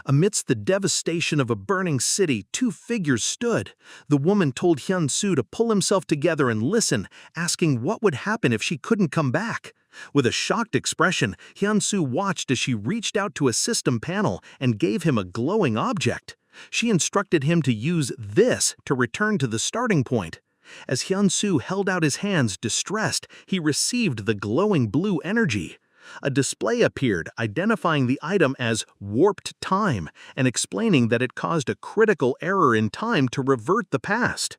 Amidst the devastation of a burning city, two figures stood. The woman told Hyun-soo to pull himself together and listen, asking what would happen if she couldn't come back. With a shocked expression, Hyun-soo watched as she reached out to a system panel and gave him a glowing object. She instructed him to use this to return to the starting point. As Hyun-soo held out his hands, distressed, he received the glowing blue energy. A display appeared, identifying the item as warped time and explaining that it caused a critical error in time to revert the past.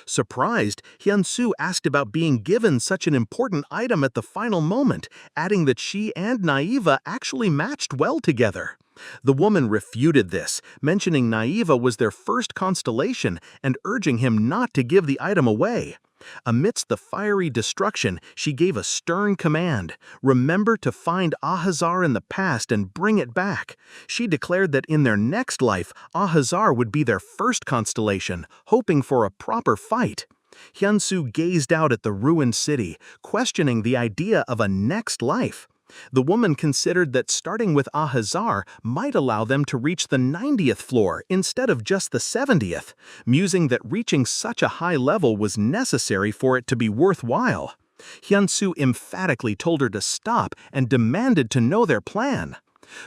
Surprised, Hyun-soo asked about being given such an important item at the final moment, adding that she and Naiva actually matched well together. The woman refuted this, mentioning Naiva was their first constellation and urging him not to give the item away. Amidst the fiery destruction, she gave a stern command: remember to find Ahazar in the past and bring it back. She declared that in their next life, Ahazar would be their first constellation, hoping for a proper fight. Hyun-soo gazed out at the ruined city, questioning the idea of a next life. The woman considered that starting with Ahazar might allow them to reach the 90th floor instead of just the 70th, musing that reaching such a high level was necessary for it to be worthwhile. Hyun-soo emphatically told her to stop and demanded to know their plan.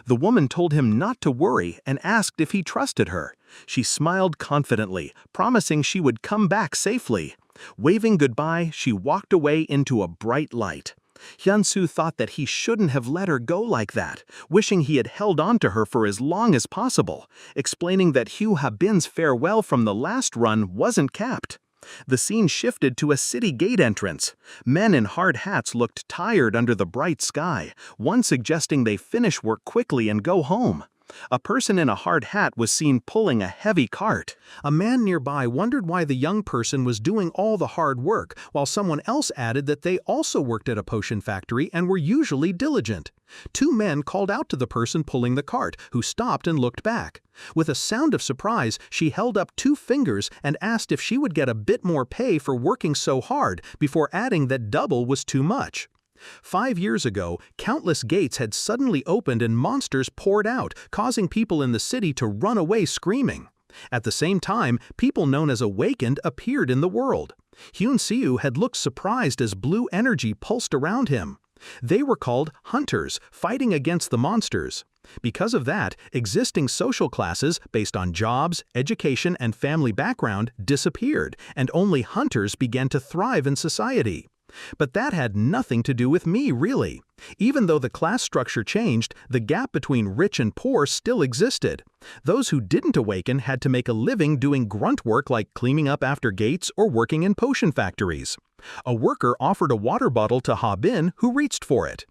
The woman told him not to worry and asked if he trusted her. She smiled confidently, promising she would come back safely. Waving goodbye, she walked away into a bright light. Hyun-soo thought that he shouldn't have let her go like that, wishing he had held on to her for as long as possible, explaining that Hyun Habin's farewell from the last run wasn't kept. The scene shifted to a city gate entrance. Men in hard hats looked tired under the bright sky, one suggesting they finish work quickly and go home. A person in a hard hat was seen pulling a heavy cart. A man nearby wondered why the young person was doing all the hard work, while someone else added that they also worked at a potion factory and were usually diligent. Two men called out to the person pulling the cart, who stopped and looked back. With a sound of surprise, she held up two fingers and asked if she would get a bit more pay for working so hard, before adding that double was too much. 5 years ago, countless gates had suddenly opened and monsters poured out, causing people in the city to run away screaming. At the same time, people known as Awakened appeared in the world. Hyun-soo had looked surprised as blue energy pulsed around him. They were called Hunters, fighting against the monsters. Because of that, existing social classes based on jobs, education, and family background disappeared, and only Hunters began to thrive in society. But that had nothing to do with me, really. Even though the class structure changed, the gap between rich and poor still existed. Those who didn't awaken had to make a living doing grunt work like cleaning up after gates or working in potion factories. A worker offered a water bottle to Habin, who reached for it.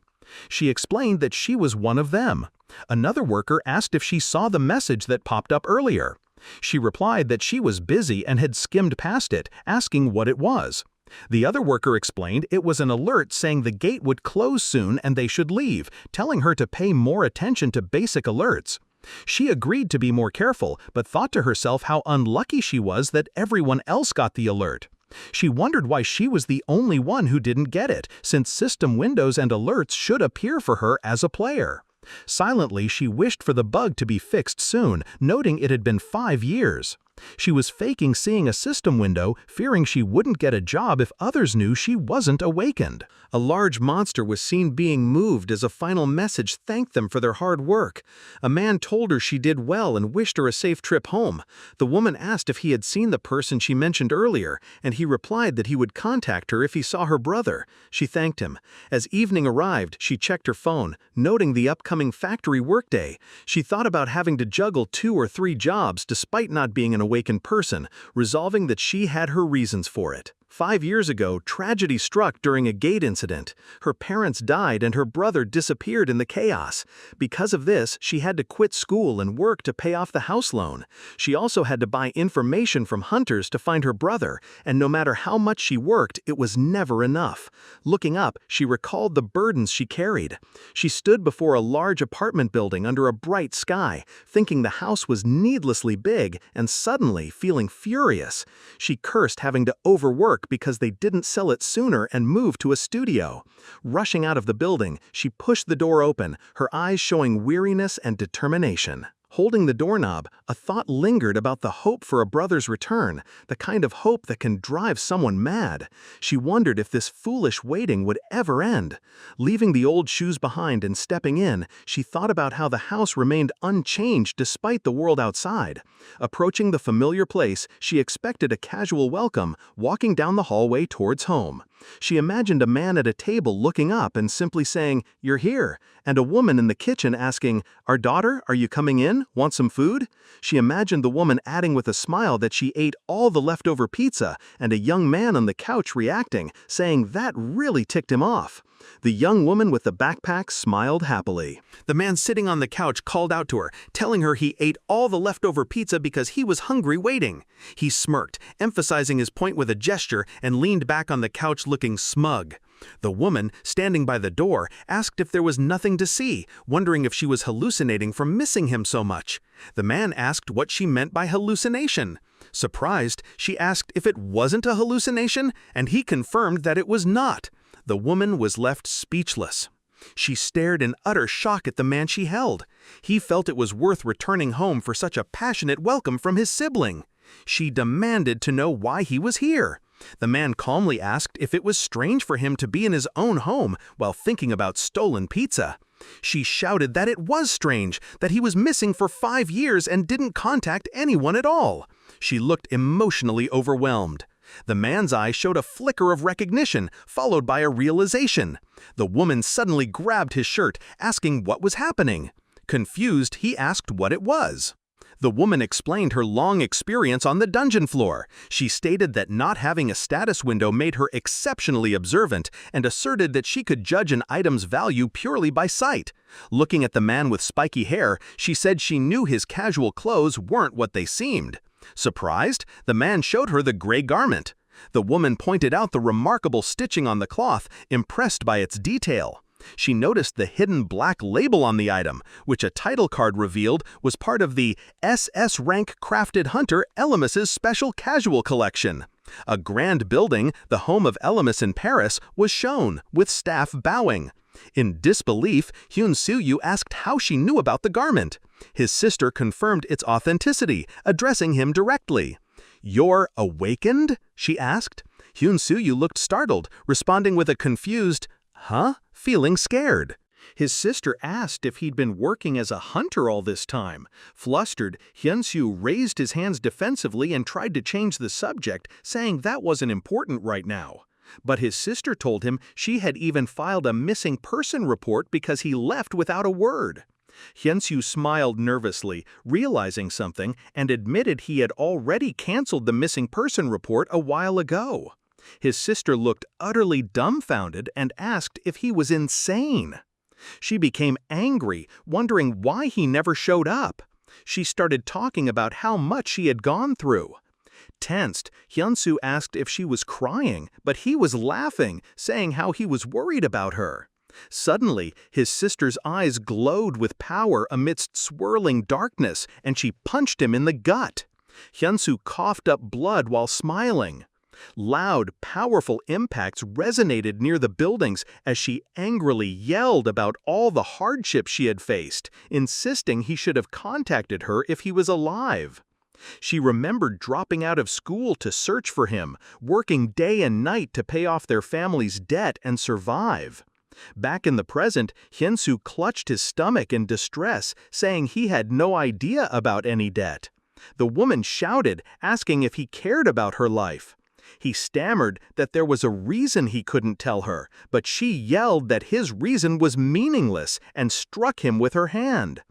She explained that she was one of them. Another worker asked if she saw the message that popped up earlier. She replied that she was busy and had skimmed past it, asking what it was. The other worker explained it was an alert saying the gate would close soon and they should leave, telling her to pay more attention to basic alerts. She agreed to be more careful, but thought to herself how unlucky she was that everyone else got the alert. She wondered why she was the only one who didn't get it, since system windows and alerts should appear for her as a player. Silently, she wished for the bug to be fixed soon, noting it had been 5 years. She was faking seeing a system window, fearing she wouldn't get a job if others knew she wasn't awakened. A large monster was seen being moved as a final message thanked them for their hard work. A man told her she did well and wished her a safe trip home. The woman asked if he had seen the person she mentioned earlier, and he replied that he would contact her if he saw her brother. She thanked him. As evening arrived, she checked her phone, noting the upcoming factory workday. She thought about having to juggle 2 or 3 jobs despite not being an awakened person, resolving that she had her reasons for it. 5 years ago, tragedy struck during a gate incident. Her parents died and her brother disappeared in the chaos. Because of this, she had to quit school and work to pay off the house loan. She also had to buy information from hunters to find her brother, and no matter how much she worked, it was never enough. Looking up, she recalled the burdens she carried. She stood before a large apartment building under a bright sky, thinking the house was needlessly big, and suddenly feeling furious. She cursed having to overwork because they didn't sell it sooner and move to a studio. Rushing out of the building, she pushed the door open, her eyes showing weariness and determination. Holding the doorknob, a thought lingered about the hope for a brother's return, the kind of hope that can drive someone mad. She wondered if this foolish waiting would ever end. Leaving the old shoes behind and stepping in, she thought about how the house remained unchanged despite the world outside. Approaching the familiar place, she expected a casual welcome, walking down the hallway towards home. She imagined a man at a table looking up and simply saying, "You're here," and a woman in the kitchen asking, "Our daughter, are you coming in? Want some food?" She imagined the woman adding with a smile that she ate all the leftover pizza, and a young man on the couch reacting, saying that really ticked him off. The young woman with the backpack smiled happily. The man sitting on the couch called out to her, telling her he ate all the leftover pizza because he was hungry waiting. He smirked, emphasizing his point with a gesture, and leaned back on the couch looking smug. The woman, standing by the door, asked if there was nothing to see, wondering if she was hallucinating from missing him so much. The man asked what she meant by hallucination. Surprised, she asked if it wasn't a hallucination, and he confirmed that it was not. The woman was left speechless. She stared in utter shock at the man she held. He felt it was worth returning home for such a passionate welcome from his sibling. She demanded to know why he was here. The man calmly asked if it was strange for him to be in his own home while thinking about stolen pizza. She shouted that it was strange, that he was missing for 5 years and didn't contact anyone at all. She looked emotionally overwhelmed. The man's eye showed a flicker of recognition, followed by a realization. The woman suddenly grabbed his shirt, asking what was happening. Confused, he asked what it was. The woman explained her long experience on the dungeon floor. She stated that not having a status window made her exceptionally observant and asserted that she could judge an item's value purely by sight. Looking at the man with spiky hair, she said she knew his casual clothes weren't what they seemed. Surprised, the man showed her the gray garment. The woman pointed out the remarkable stitching on the cloth, impressed by its detail. She noticed the hidden black label on the item, which a title card revealed was part of the SS rank crafted hunter Elemis's special casual collection. A grand building, the home of Elemis in Paris, was shown, with staff bowing. In disbelief, Hyun asked how she knew about the garment. His sister confirmed its authenticity, addressing him directly. "You're awakened?" she asked. Hyun looked startled, responding with a confused, "Huh?" feeling scared. His sister asked if he'd been working as a hunter all this time. Flustered, Hyun raised his hands defensively and tried to change the subject, saying that wasn't important right now. But his sister told him she had even filed a missing person report because he left without a word. Hyun smiled nervously, realizing something, and admitted he had already canceled the missing person report a while ago. His sister looked utterly dumbfounded and asked if he was insane. She became angry, wondering why he never showed up. She started talking about how much she had gone through. Tensed, Hyun asked if she was crying, but he was laughing, saying how he was worried about her. Suddenly, his sister's eyes glowed with power amidst swirling darkness, and she punched him in the gut. Hyun coughed up blood while smiling. Loud, powerful impacts resonated near the buildings as she angrily yelled about all the hardships she had faced, insisting he should have contacted her if he was alive. She remembered dropping out of school to search for him, working day and night to pay off their family's debt and survive. Back in the present, Hyun clutched his stomach in distress, saying he had no idea about any debt. The woman shouted, asking if he cared about her life. He stammered that there was a reason he couldn't tell her, but she yelled that his reason was meaningless and struck him with her hand.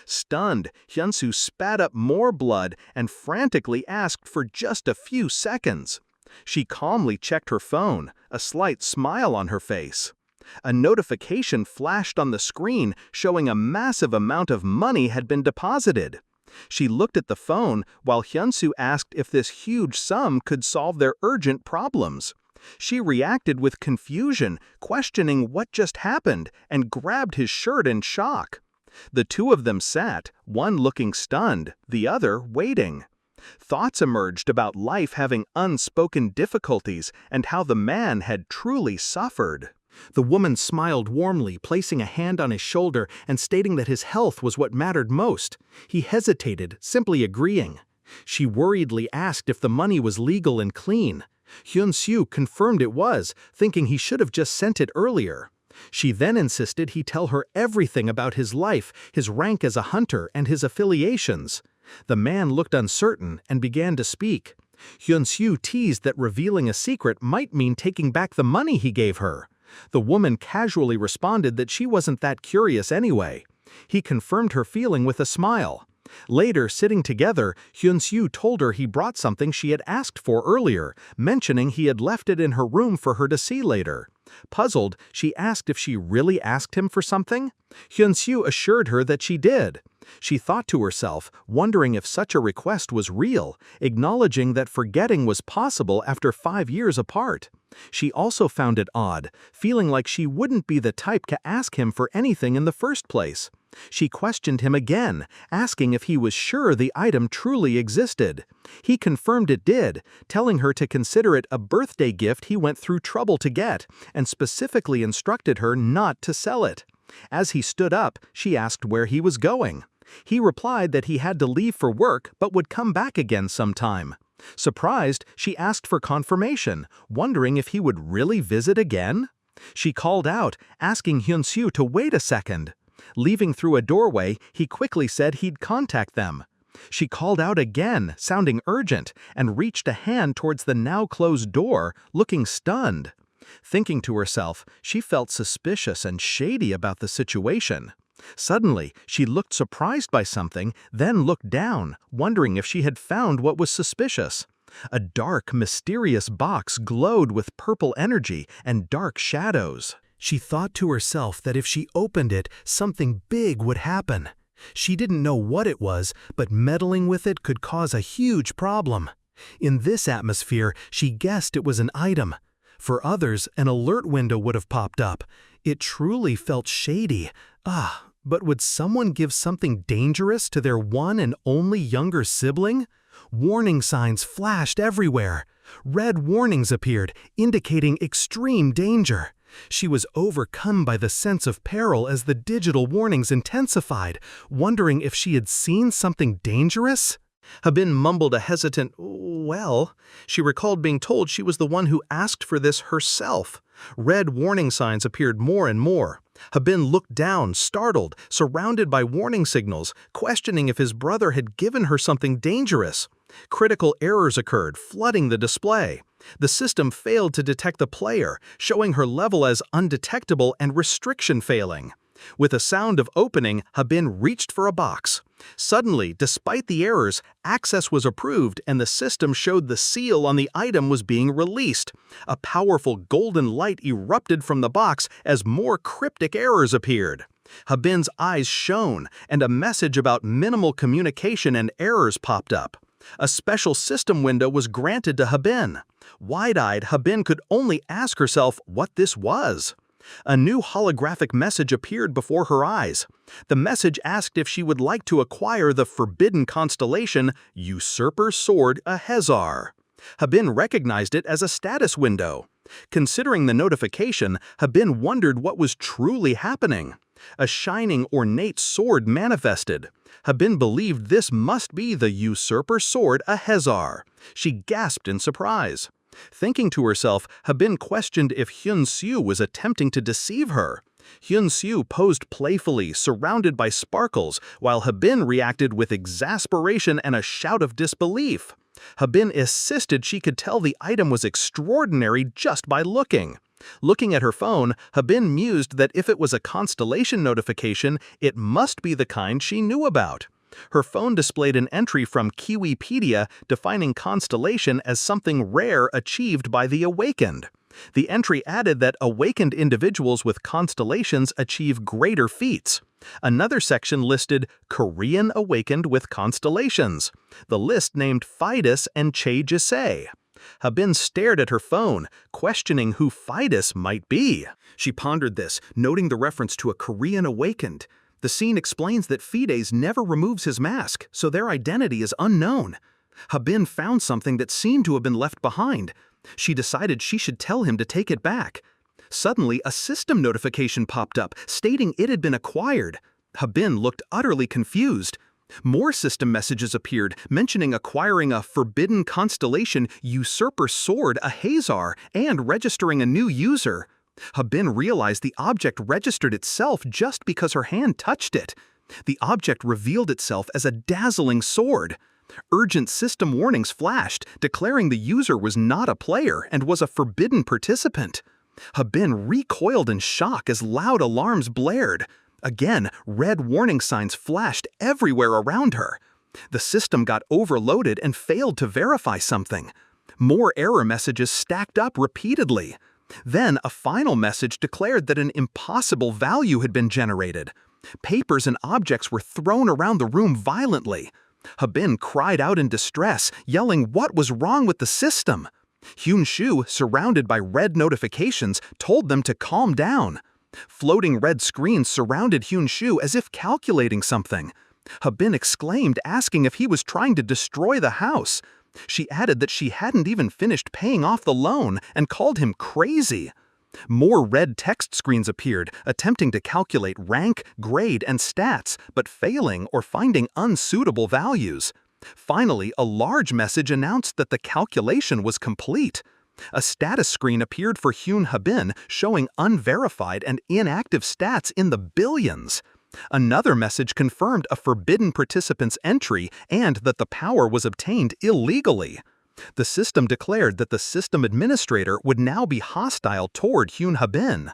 Stunned, Hyun spat up more blood and frantically asked for just a few seconds. She calmly checked her phone, a slight smile on her face. A notification flashed on the screen showing a massive amount of money had been deposited. She looked at the phone while Hyun asked if this huge sum could solve their urgent problems. She reacted with confusion, questioning what just happened, and grabbed his shirt in shock. The two of them sat, one looking stunned, the other waiting. Thoughts emerged about life having unspoken difficulties and how the man had truly suffered. The woman smiled warmly, placing a hand on his shoulder and stating that his health was what mattered most. He hesitated, simply agreeing. She worriedly asked if the money was legal and clean. Hyun-soo confirmed it was, thinking he should have just sent it earlier. She then insisted he tell her everything about his life, his rank as a hunter, and his affiliations. The man looked uncertain and began to speak. Hyun-soo teased that revealing a secret might mean taking back the money he gave her. The woman casually responded that she wasn't that curious anyway. He confirmed her feeling with a smile. Later, sitting together, Hyun-soo told her he brought something she had asked for earlier, mentioning he had left it in her room for her to see later. Puzzled, she asked if she really asked him for something. Hyun-soo assured her that she did. She thought to herself, wondering if such a request was real, acknowledging that forgetting was possible after 5 years apart. She also found it odd, feeling like she wouldn't be the type to ask him for anything in the first place. She questioned him again, asking if he was sure the item truly existed. He confirmed it did, telling her to consider it a birthday gift he went through trouble to get, and specifically instructed her not to sell it. As he stood up, she asked where he was going. He replied that he had to leave for work but would come back again sometime. Surprised, she asked for confirmation, wondering if he would really visit again. She called out, asking Hyun-soo to wait a second. Leaving through a doorway, he quickly said he'd contact them. She called out again, sounding urgent, and reached a hand towards the now-closed door, looking stunned. Thinking to herself, she felt suspicious and shady about the situation. Suddenly, she looked surprised by something, then looked down, wondering if she had found what was suspicious. A dark, mysterious box glowed with purple energy and dark shadows. She thought to herself that if she opened it, something big would happen. She didn't know what it was, but meddling with it could cause a huge problem. In this atmosphere, she guessed it was an item. For others, an alert window would have popped up. It truly felt shady. But would someone give something dangerous to their one and only younger sibling? Warning signs flashed everywhere. Red warnings appeared, indicating extreme danger. She was overcome by the sense of peril as the digital warnings intensified, wondering if she had seen something dangerous. Habin mumbled a hesitant, "Well." She recalled being told she was the one who asked for this herself. Red warning signs appeared more and more. Habin looked down, startled, surrounded by warning signals, questioning if his brother had given her something dangerous. Critical errors occurred, flooding the display. The system failed to detect the player, showing her level as undetectable and restriction failing. With a sound of opening, Habin reached for a box. Suddenly, despite the errors, access was approved and the system showed the seal on the item was being released. A powerful golden light erupted from the box as more cryptic errors appeared. Habin's eyes shone, and a message about minimal communication and errors popped up. A special system window was granted to Habin. Wide-eyed, Habin could only ask herself what this was. A new holographic message appeared before her eyes. The message asked if she would like to acquire the forbidden constellation Usurper Sword Ahezar. Habin recognized it as a status window. Considering the notification, Habin wondered what was truly happening. A shining, ornate sword manifested. Habin believed this must be the Usurper Sword Ahezar. She gasped in surprise. Thinking to herself, Habin questioned if Hyun-soo was attempting to deceive her. Hyun-soo posed playfully, surrounded by sparkles, while Habin reacted with exasperation and a shout of disbelief. Habin insisted she could tell the item was extraordinary just by looking. Looking at her phone, Habin mused that if it was a constellation notification, it must be the kind she knew about. Her phone displayed an entry from Kiwipedia defining constellation as something rare achieved by the awakened. The entry added that awakened individuals with constellations achieve greater feats. Another section listed Korean awakened with constellations. The list named Fidus and Che-jise. Habin stared at her phone, questioning who Fidus might be. She pondered this, noting the reference to a Korean awakened. The scene explains that Fides never removes his mask, so their identity is unknown. Habin found something that seemed to have been left behind. She decided she should tell him to take it back. Suddenly, a system notification popped up, stating it had been acquired. Habin looked utterly confused. More system messages appeared, mentioning acquiring a forbidden constellation usurper sword, a Hazar, and registering a new user. Habin realized the object registered itself just because her hand touched it. The object revealed itself as a dazzling sword. Urgent system warnings flashed, declaring the user was not a player and was a forbidden participant. Habin recoiled in shock as loud alarms blared. Again, red warning signs flashed everywhere around her. The system got overloaded and failed to verify something. More error messages stacked up repeatedly. Then, a final message declared that an impossible value had been generated. Papers and objects were thrown around the room violently. Habin cried out in distress, yelling what was wrong with the system. Hyun Shu, surrounded by red notifications, told them to calm down. Floating red screens surrounded Hyun Shu as if calculating something. Habin exclaimed, asking if he was trying to destroy the house. She added that she hadn't even finished paying off the loan and called him crazy. More red text screens appeared, attempting to calculate rank, grade, and stats, but failing or finding unsuitable values. Finally, a large message announced that the calculation was complete. A status screen appeared for Hyun Habin, showing unverified and inactive stats in the billions. Another message confirmed a forbidden participant's entry and that the power was obtained illegally. The system declared that the system administrator would now be hostile toward Hyun Habin.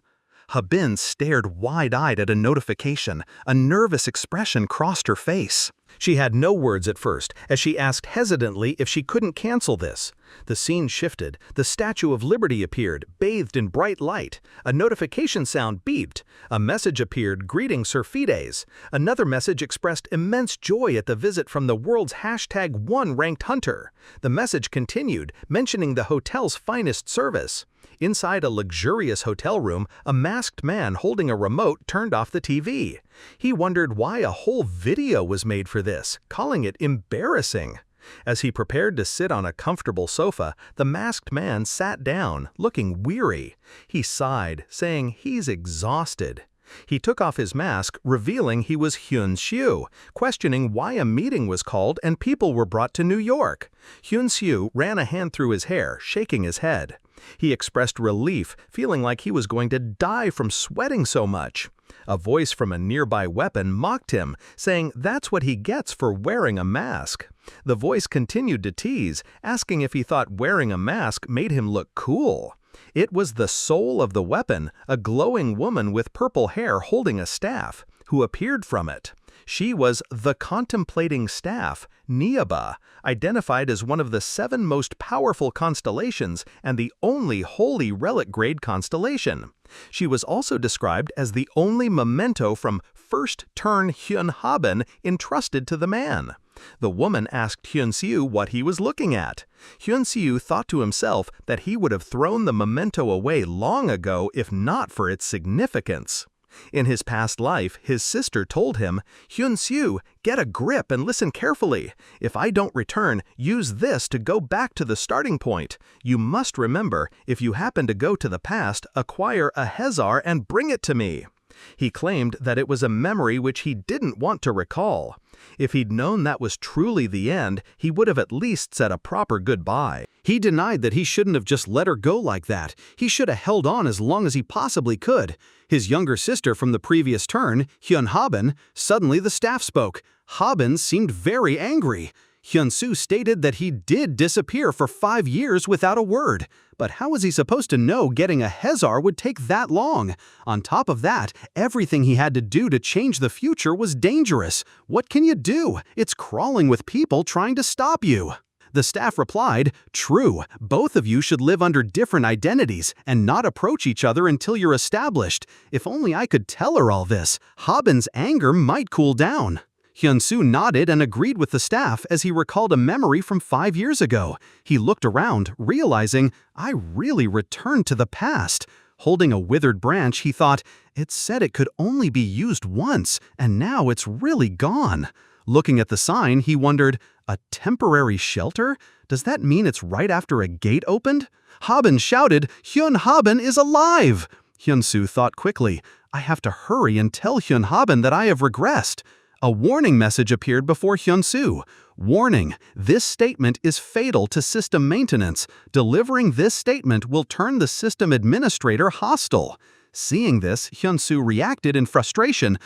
Habin stared wide-eyed at a notification. A nervous expression crossed her face. She had no words at first, as she asked hesitantly if she couldn't cancel this. The scene shifted. The Statue of Liberty appeared, bathed in bright light. A notification sound beeped. A message appeared greeting Sir Fides. Another message expressed immense joy at the visit from the world's #1 ranked hunter. The message continued, mentioning the hotel's finest service. Inside a luxurious hotel room, a masked man holding a remote turned off the TV. He wondered why a whole video was made for this, calling it embarrassing. As he prepared to sit on a comfortable sofa, the masked man sat down, looking weary. He sighed, saying he's exhausted. He took off his mask, revealing he was Hyun Shu, questioning why a meeting was called and people were brought to New York. Hyun Shu ran a hand through his hair, shaking his head. He expressed relief, feeling like he was going to die from sweating so much. A voice from a nearby weapon mocked him, saying that's what he gets for wearing a mask. The voice continued to tease, asking if he thought wearing a mask made him look cool. It was the soul of the weapon, a glowing woman with purple hair holding a staff, who appeared from it. She was the Contemplating Staff, Niaba, identified as one of the 7 most powerful constellations and the only holy relic-grade constellation. She was also described as the only memento from first-turn Hyun Habin entrusted to the man. The woman asked Hyun Syu what he was looking at. Hyun Syu thought to himself that he would have thrown the memento away long ago if not for its significance. In his past life, his sister told him, "Hyun Syu, get a grip and listen carefully. If I don't return, use this to go back to the starting point. You must remember, if you happen to go to the past, acquire a Hazar and bring it to me." He claimed that it was a memory which he didn't want to recall. If he'd known that was truly the end, he would have at least said a proper goodbye. He denied that he shouldn't have just let her go like that. He should have held on as long as he possibly could. His younger sister from the previous turn, Hyun Habin, suddenly the staff spoke. Habin seemed very angry. Hyun Soo stated that he did disappear for 5 years without a word. But how was he supposed to know getting a Hazar would take that long? On top of that, everything he had to do to change the future was dangerous. What can you do? It's crawling with people trying to stop you. The staff replied, "True, both of you should live under different identities and not approach each other until you're established. If only I could tell her all this, Habin's anger might cool down." Hyun Soo nodded and agreed with the staff as he recalled a memory from 5 years ago. He looked around, realizing, I really returned to the past. Holding a withered branch, he thought, it said it could only be used once, and now it's really gone. Looking at the sign, he wondered, a temporary shelter? Does that mean it's right after a gate opened? Habin shouted, Hyun Habin is alive! Hyun-soo thought quickly. I have to hurry and tell Hyun Habin that I have regressed. A warning message appeared before Hyun-soo. Warning, this statement is fatal to system maintenance. Delivering this statement will turn the system administrator hostile. Seeing this, Hyun-soo reacted in frustration.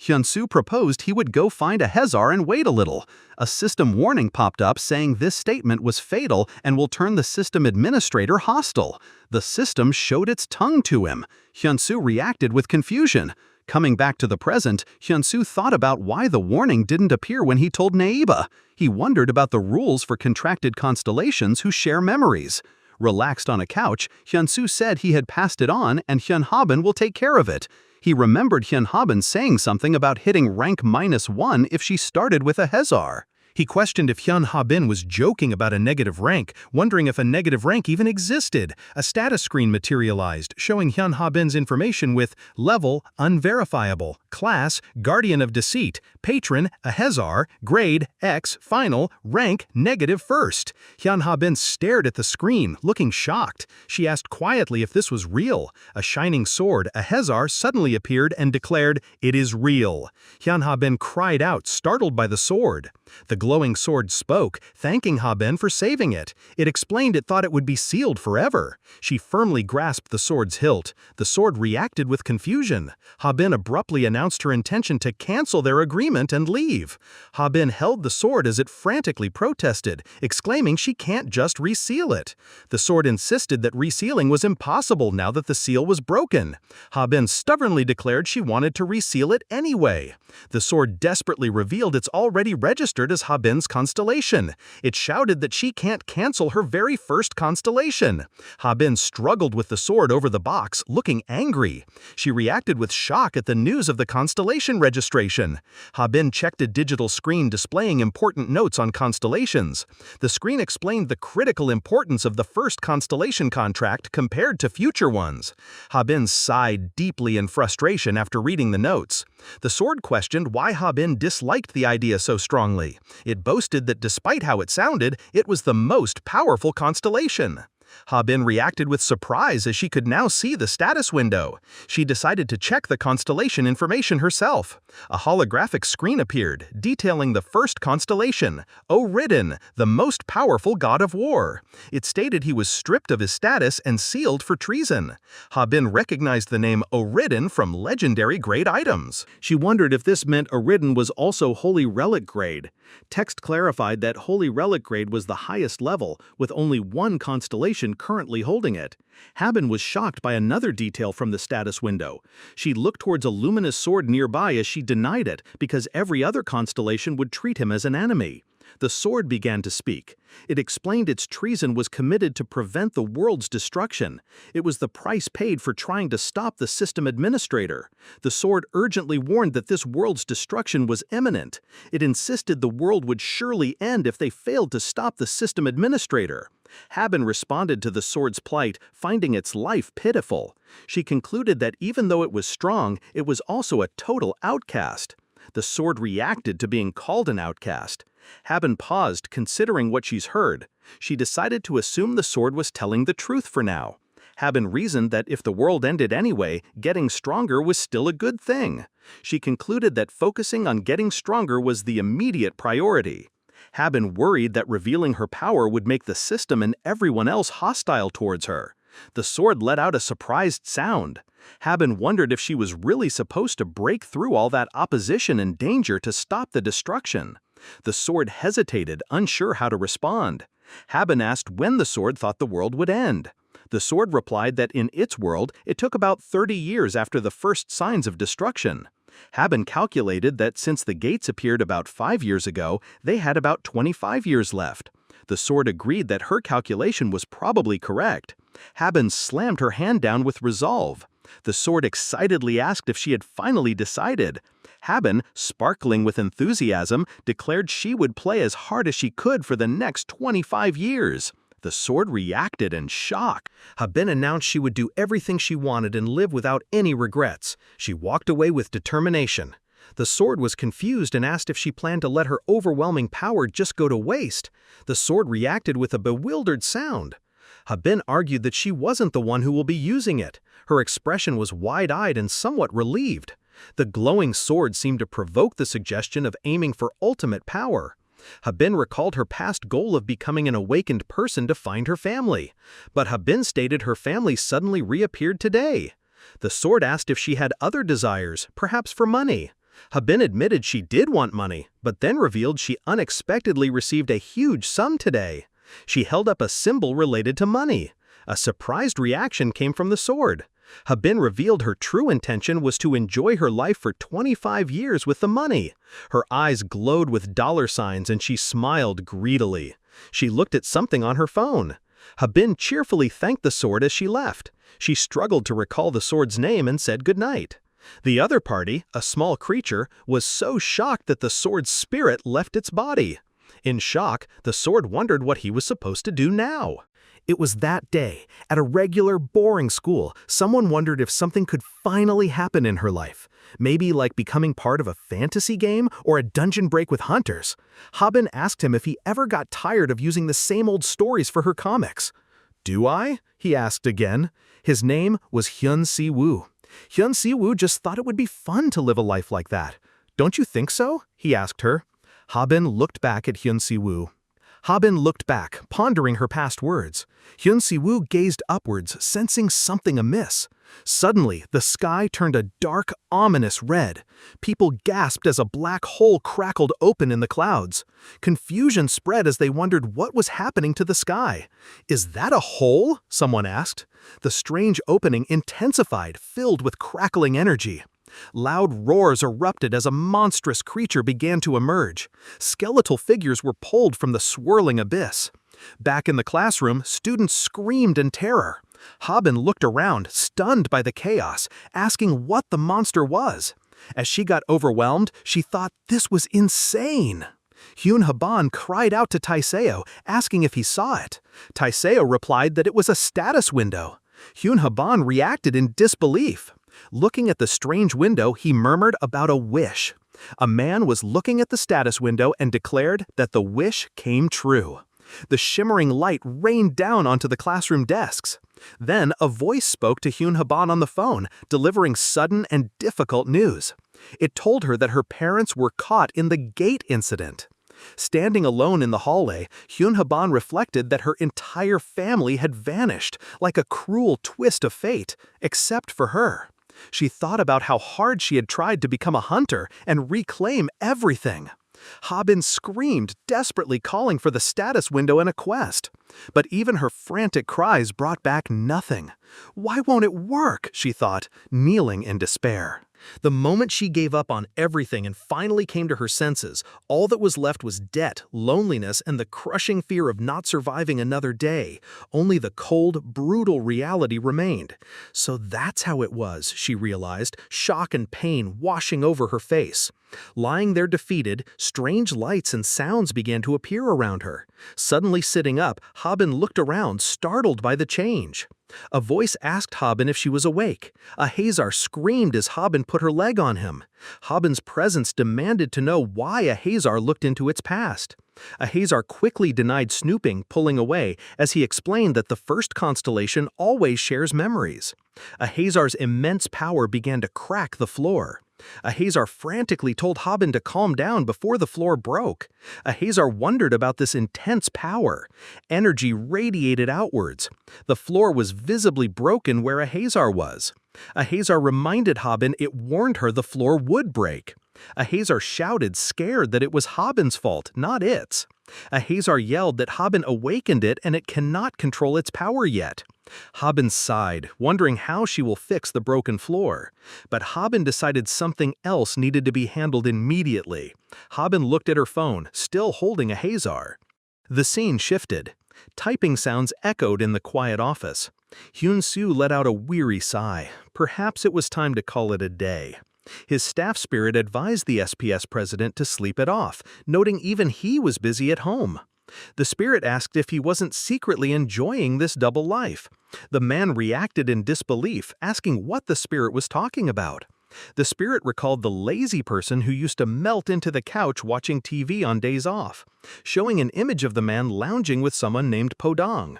Hyun-soo proposed he would go find a Hezar and wait a little. A system warning popped up saying this statement was fatal and will turn the system administrator hostile. The system showed its tongue to him. Hyun-soo reacted with confusion. Coming back to the present, Hyun-soo thought about why the warning didn't appear when he told Naiba. He wondered about the rules for contracted constellations who share memories. Relaxed on a couch, Hyun-soo said he had passed it on and Hyun Habin will take care of it. He remembered Hyun Habin saying something about hitting rank -1 if she started with a Hezar. He questioned if Hyun Habin was joking about a negative rank, wondering if a negative rank even existed. A status screen materialized, showing Hyun Habin's information with level, unverifiable, class, guardian of deceit, patron, a Hezar, grade, X, final, rank, -1. Hyun Habin stared at the screen, looking shocked. She asked quietly if this was real. A shining sword, a Hezar, suddenly appeared and declared, "It is real." Hyun Habin cried out, startled by the sword. The glowing sword spoke, thanking Habin for saving it. It explained it thought it would be sealed forever. She firmly grasped the sword's hilt. The sword reacted with confusion. Habin abruptly announced her intention to cancel their agreement and leave. Habin held the sword as it frantically protested, exclaiming she can't just reseal it. The sword insisted that resealing was impossible now that the seal was broken. Habin stubbornly declared she wanted to reseal it anyway. The sword desperately revealed it's already registered as Habin's constellation. It shouted that she can't cancel her very first constellation. Habin struggled with the sword over the box, looking angry. She reacted with shock at the news of the constellation registration. Habin checked a digital screen displaying important notes on constellations. The screen explained the critical importance of the first constellation contract compared to future ones. Habin sighed deeply in frustration after reading the notes. The sword questioned why Habin disliked the idea so strongly. It boasted that despite how it sounded, it was the most powerful constellation. Habin reacted with surprise as she could now see the status window. She decided to check the constellation information herself. A holographic screen appeared, detailing the first constellation, O'Ridden, the most powerful god of war. It stated he was stripped of his status and sealed for treason. Habin recognized the name O'Ridden from legendary grade items. She wondered if this meant O'Ridden was also Holy Relic grade. Text clarified that Holy Relic grade was the highest level, with only one constellation currently holding it. Habin was shocked by another detail from the status window. She looked towards a luminous sword nearby as she denied it, because every other constellation would treat him as an enemy. The sword began to speak. It explained its treason was committed to prevent the world's destruction. It was the price paid for trying to stop the system administrator. The sword urgently warned that this world's destruction was imminent. It insisted the world would surely end if they failed to stop the system administrator. Habin responded to the sword's plight, finding its life pitiful. She concluded that even though it was strong, it was also a total outcast. The sword reacted to being called an outcast. Habin paused, considering what she's heard. She decided to assume the sword was telling the truth for now. Habin reasoned that if the world ended anyway, getting stronger was still a good thing. She concluded that focusing on getting stronger was the immediate priority. Habin worried that revealing her power would make the system and everyone else hostile towards her. The sword let out a surprised sound. Habin wondered if she was really supposed to break through all that opposition and danger to stop the destruction. The sword hesitated, unsure how to respond. Habin asked when the sword thought the world would end. The sword replied that in its world, it took about 30 years after the first signs of destruction. Habin calculated that since the gates appeared about 5 years ago, they had about 25 years left. The sword agreed that her calculation was probably correct. Habin slammed her hand down with resolve. The sword excitedly asked if she had finally decided. Habin, sparkling with enthusiasm, declared she would play as hard as she could for the next 25 years. The sword reacted in shock. Habin announced she would do everything she wanted and live without any regrets. She walked away with determination. The sword was confused and asked if she planned to let her overwhelming power just go to waste. The sword reacted with a bewildered sound. Habin argued that she wasn't the one who will be using it. Her expression was wide-eyed and somewhat relieved. The glowing sword seemed to provoke the suggestion of aiming for ultimate power. Habin recalled her past goal of becoming an awakened person to find her family. But Habin stated her family suddenly reappeared today. The sword asked if she had other desires, perhaps for money. Habin admitted she did want money, but then revealed she unexpectedly received a huge sum today. She held up a symbol related to money. A surprised reaction came from the sword. Habin revealed her true intention was to enjoy her life for 25 years with the money. Her eyes glowed with dollar signs and she smiled greedily. She looked at something on her phone. Habin cheerfully thanked the sword as she left. She struggled to recall the sword's name and said goodnight. The other party, a small creature, was so shocked that the sword's spirit left its body. In shock, the sword wondered what he was supposed to do now. It was that day, at a regular, boring school, someone wondered if something could finally happen in her life. Maybe like becoming part of a fantasy game or a dungeon break with hunters. Habin asked him if he ever got tired of using the same old stories for her comics. "Do I?" he asked again. His name was Hyun Si-woo. Hyun Si-woo just thought it would be fun to live a life like that. "Don't you think so?" he asked her. Habin looked back at Hyun Si-woo. Habin looked back, pondering her past words. Hyun Si-woo gazed upwards, sensing something amiss. Suddenly, the sky turned a dark, ominous red. People gasped as a black hole crackled open in the clouds. Confusion spread as they wondered what was happening to the sky. "Is that a hole?" someone asked. The strange opening intensified, filled with crackling energy. Loud roars erupted as a monstrous creature began to emerge. Skeletal figures were pulled from the swirling abyss. Back in the classroom, students screamed in terror. Habin looked around, stunned by the chaos, asking what the monster was. As she got overwhelmed, she thought this was insane. Hyun Habin cried out to Taiseo, asking if he saw it. Taiseo replied that it was a status window. Hyun Habin reacted in disbelief. Looking at the strange window, he murmured about a wish. A man was looking at the status window and declared that the wish came true. The shimmering light rained down onto the classroom desks. Then a voice spoke to Hyun Habin on the phone, delivering sudden and difficult news. It told her that her parents were caught in the gate incident. Standing alone in the hallway, Hyun Habin reflected that her entire family had vanished, like a cruel twist of fate, except for her. She thought about how hard she had tried to become a hunter and reclaim everything. Habin screamed, desperately calling for the status window and a quest. But even her frantic cries brought back nothing. "Why won't it work?" she thought, kneeling in despair. The moment she gave up on everything and finally came to her senses, all that was left was debt, loneliness, and the crushing fear of not surviving another day. Only the cold, brutal reality remained. So that's how it was, she realized, shock and pain washing over her face. Lying there defeated, strange lights and sounds began to appear around her. Suddenly sitting up, Habin looked around, startled by the change. A voice asked Habin if she was awake. A Hazar screamed as Habin put her leg on him. Habin's presence demanded to know why a Hazar looked into its past. A Hazar quickly denied snooping, pulling away, as he explained that the first constellation always shares memories. A Hazar's immense power began to crack the floor. A Hazar frantically told Habin to calm down before the floor broke. A Hazar wondered about this intense power. Energy radiated outwards. The floor was visibly broken where a Hazar was. A Hazar reminded Habin it warned her the floor would break. A Hazar shouted, scared that it was Habin's fault, not its. A Hazar yelled that Habin awakened it and it cannot control its power yet. Habin sighed, wondering how she will fix the broken floor. But Habin decided something else needed to be handled immediately. Habin looked at her phone, still holding a Hazar. The scene shifted. Typing sounds echoed in the quiet office. Hyun-soo let out a weary sigh. Perhaps it was time to call it a day. His staff spirit advised the SPS president to sleep it off, noting even he was busy at home. The spirit asked if he wasn't secretly enjoying this double life. The man reacted in disbelief, asking what the spirit was talking about. The spirit recalled the lazy person who used to melt into the couch watching TV on days off, showing an image of the man lounging with someone named Podong.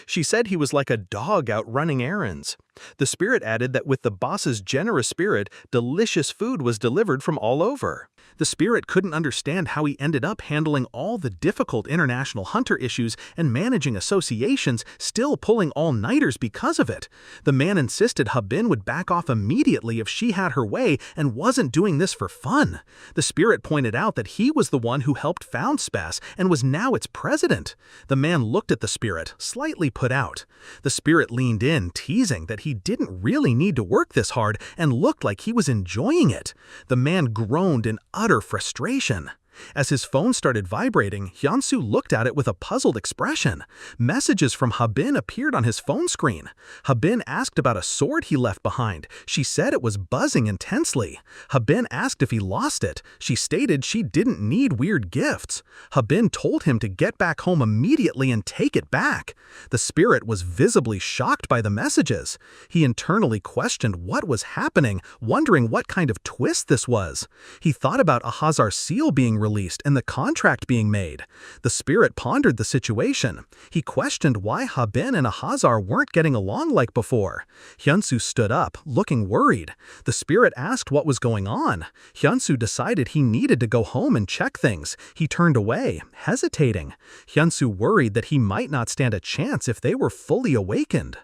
She said he was like a dog out running errands. The spirit added that with the boss's generous spirit, delicious food was delivered from all over. The spirit couldn't understand how he ended up handling all the difficult international hunter issues and managing associations, still pulling all-nighters because of it. The man insisted Habin would back off immediately if she had her way and wasn't doing this for fun. The spirit pointed out that he was the one who helped found SPAS and was now its president. The man looked at the spirit, slightly put out. The spirit leaned in, teasing that he didn't really need to work this hard and looked like he was enjoying it. The man groaned in utter frustration. As his phone started vibrating, Hyun-soo looked at it with a puzzled expression. Messages from Habin appeared on his phone screen. Habin asked about a sword he left behind. She said it was buzzing intensely. Habin asked if he lost it. She stated she didn't need weird gifts. Habin told him to get back home immediately and take it back. The spirit was visibly shocked by the messages. He internally questioned what was happening, wondering what kind of twist this was. He thought about a Hazar seal being released and the contract being made. The spirit pondered the situation. He questioned why Habin and Ahazar weren't getting along like before. Hyun-soo stood up, looking worried. The spirit asked what was going on. Hyun-soo decided he needed to go home and check things. He turned away, hesitating. Hyun-soo worried that he might not stand a chance if they were fully awakened.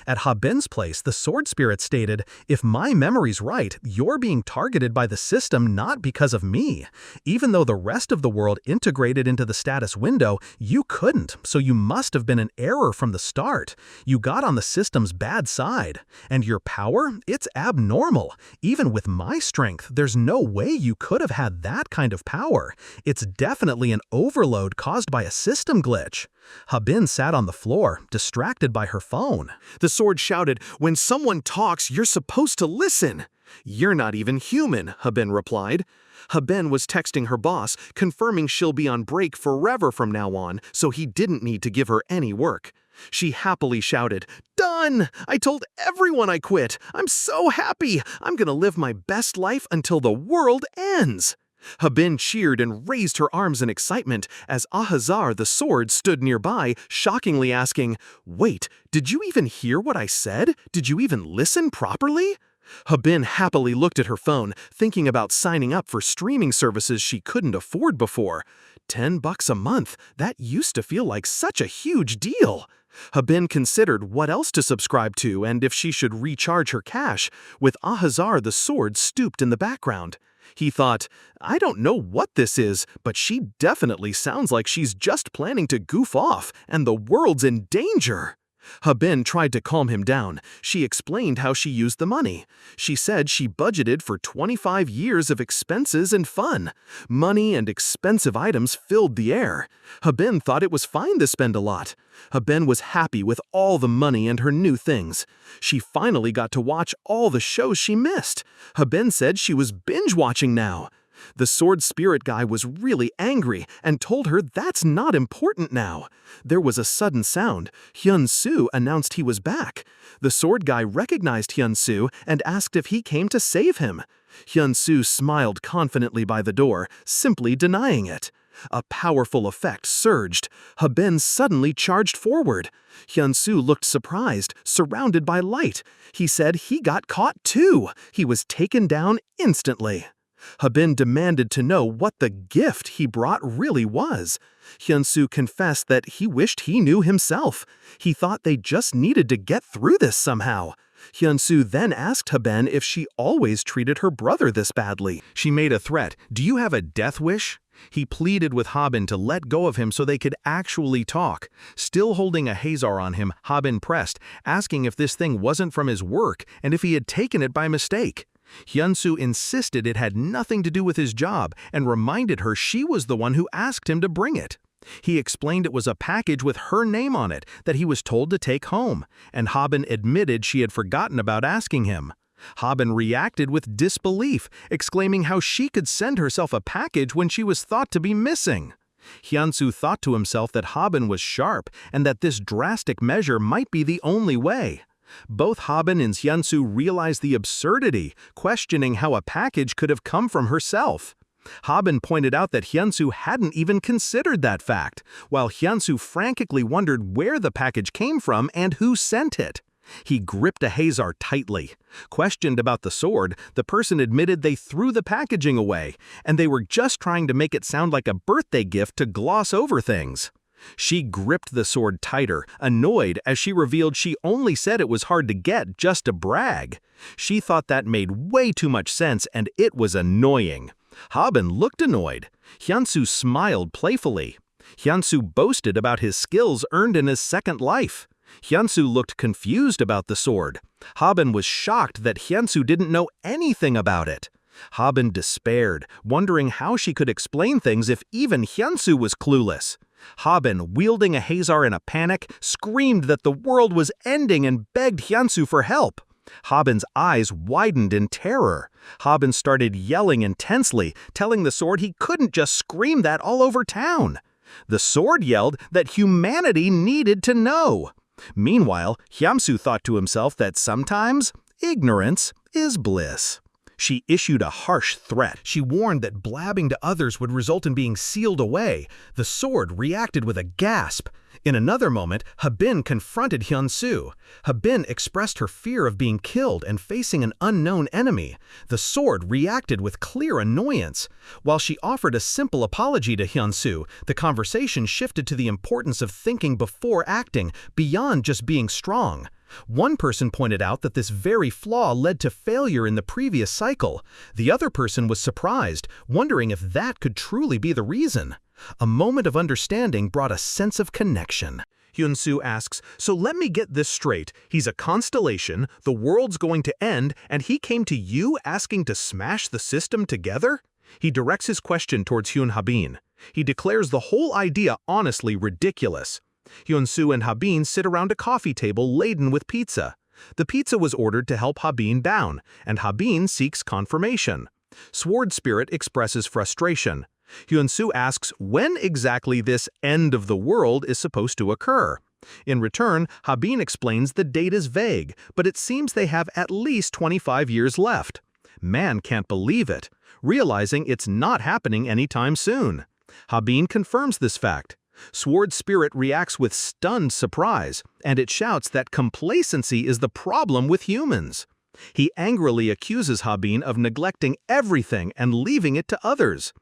At Habin's place, the sword spirit stated, "If my memory's right, you're being targeted by the system not because of me. Even though the rest of the world integrated into the status window, you couldn't, so you must have been an error from the start. You got on the system's bad side. And your power? It's abnormal. Even with my strength, there's no way you could have had that kind of power. It's definitely an overload caused by a system glitch." Habin sat on the floor, distracted by her phone. The sword shouted, "When someone talks, you're supposed to listen." "You're not even human," Habin replied. Habin was texting her boss, confirming she'll be on break forever from now on, so he didn't need to give her any work. She happily shouted, "Done! I told everyone I quit! I'm so happy! I'm gonna live my best life until the world ends!" Habin cheered and raised her arms in excitement as Ahazar the sword stood nearby, shockingly asking, "Wait, did you even hear what I said? Did you even listen properly?" Habin happily looked at her phone, thinking about signing up for streaming services she couldn't afford before. $10 a month, that used to feel like such a huge deal. Habin considered what else to subscribe to and if she should recharge her cash, with Ahazar the sword stooped in the background. He thought, "I don't know what this is, but she definitely sounds like she's just planning to goof off, and the world's in danger." Habin tried to calm him down. She explained how she used the money. She said she budgeted for 25 years of expenses and fun. Money and expensive items filled the air. Habin thought it was fine to spend a lot. Habin was happy with all the money and her new things. She finally got to watch all the shows she missed. Habin said she was binge-watching now. The sword spirit guy was really angry and told her that's not important now. There was a sudden sound. Hyun-soo announced he was back. The sword guy recognized Hyun-soo and asked if he came to save him. Hyun-soo smiled confidently by the door, simply denying it. A powerful effect surged. Habin suddenly charged forward. Hyun-soo looked surprised, surrounded by light. He said he got caught too. He was taken down instantly. Habin demanded to know what the gift he brought really was. Hyun-soo confessed that he wished he knew himself. He thought they just needed to get through this somehow. Hyun-soo then asked Habin if she always treated her brother this badly. She made a threat. "Do you have a death wish?" He pleaded with Habin to let go of him so they could actually talk. Still holding a Hazar on him, Habin pressed, asking if this thing wasn't from his work and if he had taken it by mistake. Hyun-soo insisted it had nothing to do with his job and reminded her she was the one who asked him to bring it. He explained it was a package with her name on it that he was told to take home, and Habin admitted she had forgotten about asking him. Habin reacted with disbelief, exclaiming how she could send herself a package when she was thought to be missing. Hyun-soo thought to himself that Habin was sharp and that this drastic measure might be the only way. Both Habin and Hyun-soo realized the absurdity, questioning how a package could have come from herself. Habin pointed out that Hyun-soo hadn't even considered that fact, while Hyun-soo frantically wondered where the package came from and who sent it. He gripped Ahazar tightly. Questioned about the sword, the person admitted they threw the packaging away, and they were just trying to make it sound like a birthday gift to gloss over things. She gripped the sword tighter, annoyed as she revealed she only said it was hard to get just to brag. She thought that made way too much sense, and it was annoying. Habin looked annoyed. Hyun-soo smiled playfully. Hyun-soo boasted about his skills earned in his second life. Hyun-soo looked confused about the sword. Habin was shocked that Hyun-soo didn't know anything about it. Habin despaired, wondering how she could explain things if even Hyun-soo was clueless. Habin, wielding Ahazar in a panic, screamed that the world was ending and begged Hyun-soo for help. Habin's eyes widened in terror. Habin started yelling intensely, telling the sword he couldn't just scream that all over town. The sword yelled that humanity needed to know. Meanwhile, Hyun-soo thought to himself that sometimes ignorance is bliss. She issued a harsh threat. She warned that blabbing to others would result in being sealed away. The sword reacted with a gasp. In another moment, Habin confronted Hyun-soo. Habin expressed her fear of being killed and facing an unknown enemy. The sword reacted with clear annoyance. While she offered a simple apology to Hyun-soo, the conversation shifted to the importance of thinking before acting, beyond just being strong. One person pointed out that this very flaw led to failure in the previous cycle. The other person was surprised, wondering if that could truly be the reason. A moment of understanding brought a sense of connection. Hyun-soo asks, "So let me get this straight. He's a constellation, the world's going to end, and he came to you asking to smash the system together?" He directs his question towards Hyun Habin. He declares the whole idea honestly ridiculous. Hyun-soo and Habin sit around a coffee table laden with pizza. The pizza was ordered to help Habin down, and Habin seeks confirmation. Sword Spirit expresses frustration. Hyun-soo asks when exactly this end of the world is supposed to occur. In return, Habin explains the date is vague, but it seems they have at least 25 years left. Man can't believe it, realizing it's not happening anytime soon. Habin confirms this fact. Sword Spirit reacts with stunned surprise, and it shouts that complacency is the problem with humans. He angrily accuses Habin of neglecting everything and leaving it to others.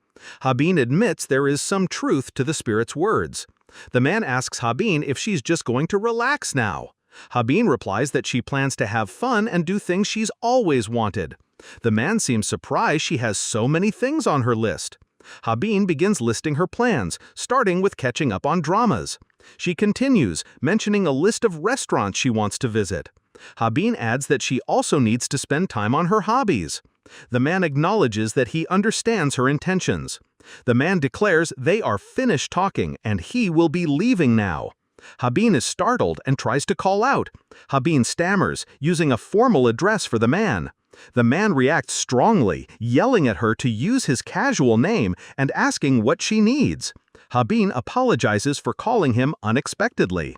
Habin admits there is some truth to the spirit's words. The man asks Habin if she's just going to relax now. Habin replies that she plans to have fun and do things she's always wanted. The man seems surprised she has so many things on her list. Habin begins listing her plans, starting with catching up on dramas. She continues, mentioning a list of restaurants she wants to visit. Habin adds that she also needs to spend time on her hobbies. The man acknowledges that he understands her intentions. The man declares they are finished talking and he will be leaving now. Habin is startled and tries to call out. Habin stammers, using a formal address for the man. The man reacts strongly, yelling at her to use his casual name and asking what she needs. Habin apologizes for calling him unexpectedly.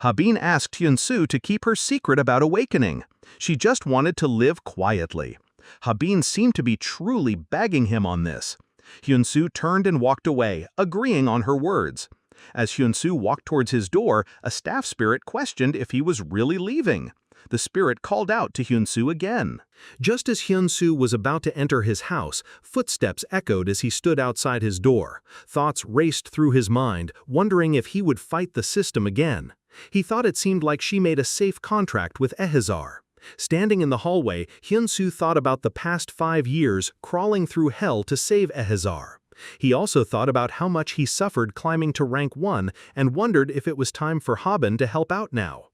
Habin asked Hyun-soo to keep her secret about awakening. She just wanted to live quietly. Habin seemed to be truly begging him on this. Hyun-soo turned and walked away, agreeing on her words. As Hyun-soo walked towards his door, a staff spirit questioned if he was really leaving. The spirit called out to Hyun-soo again. Just as Hyun-soo was about to enter his house, footsteps echoed as he stood outside his door. Thoughts raced through his mind, wondering if he would fight the system again. He thought it seemed like she made a safe contract with Ahazar. Standing in the hallway, Hyun-soo thought about the past 5 years crawling through hell to save Ahazar. He also thought about how much he suffered climbing to rank 1 and wondered if it was time for Habin to help out now.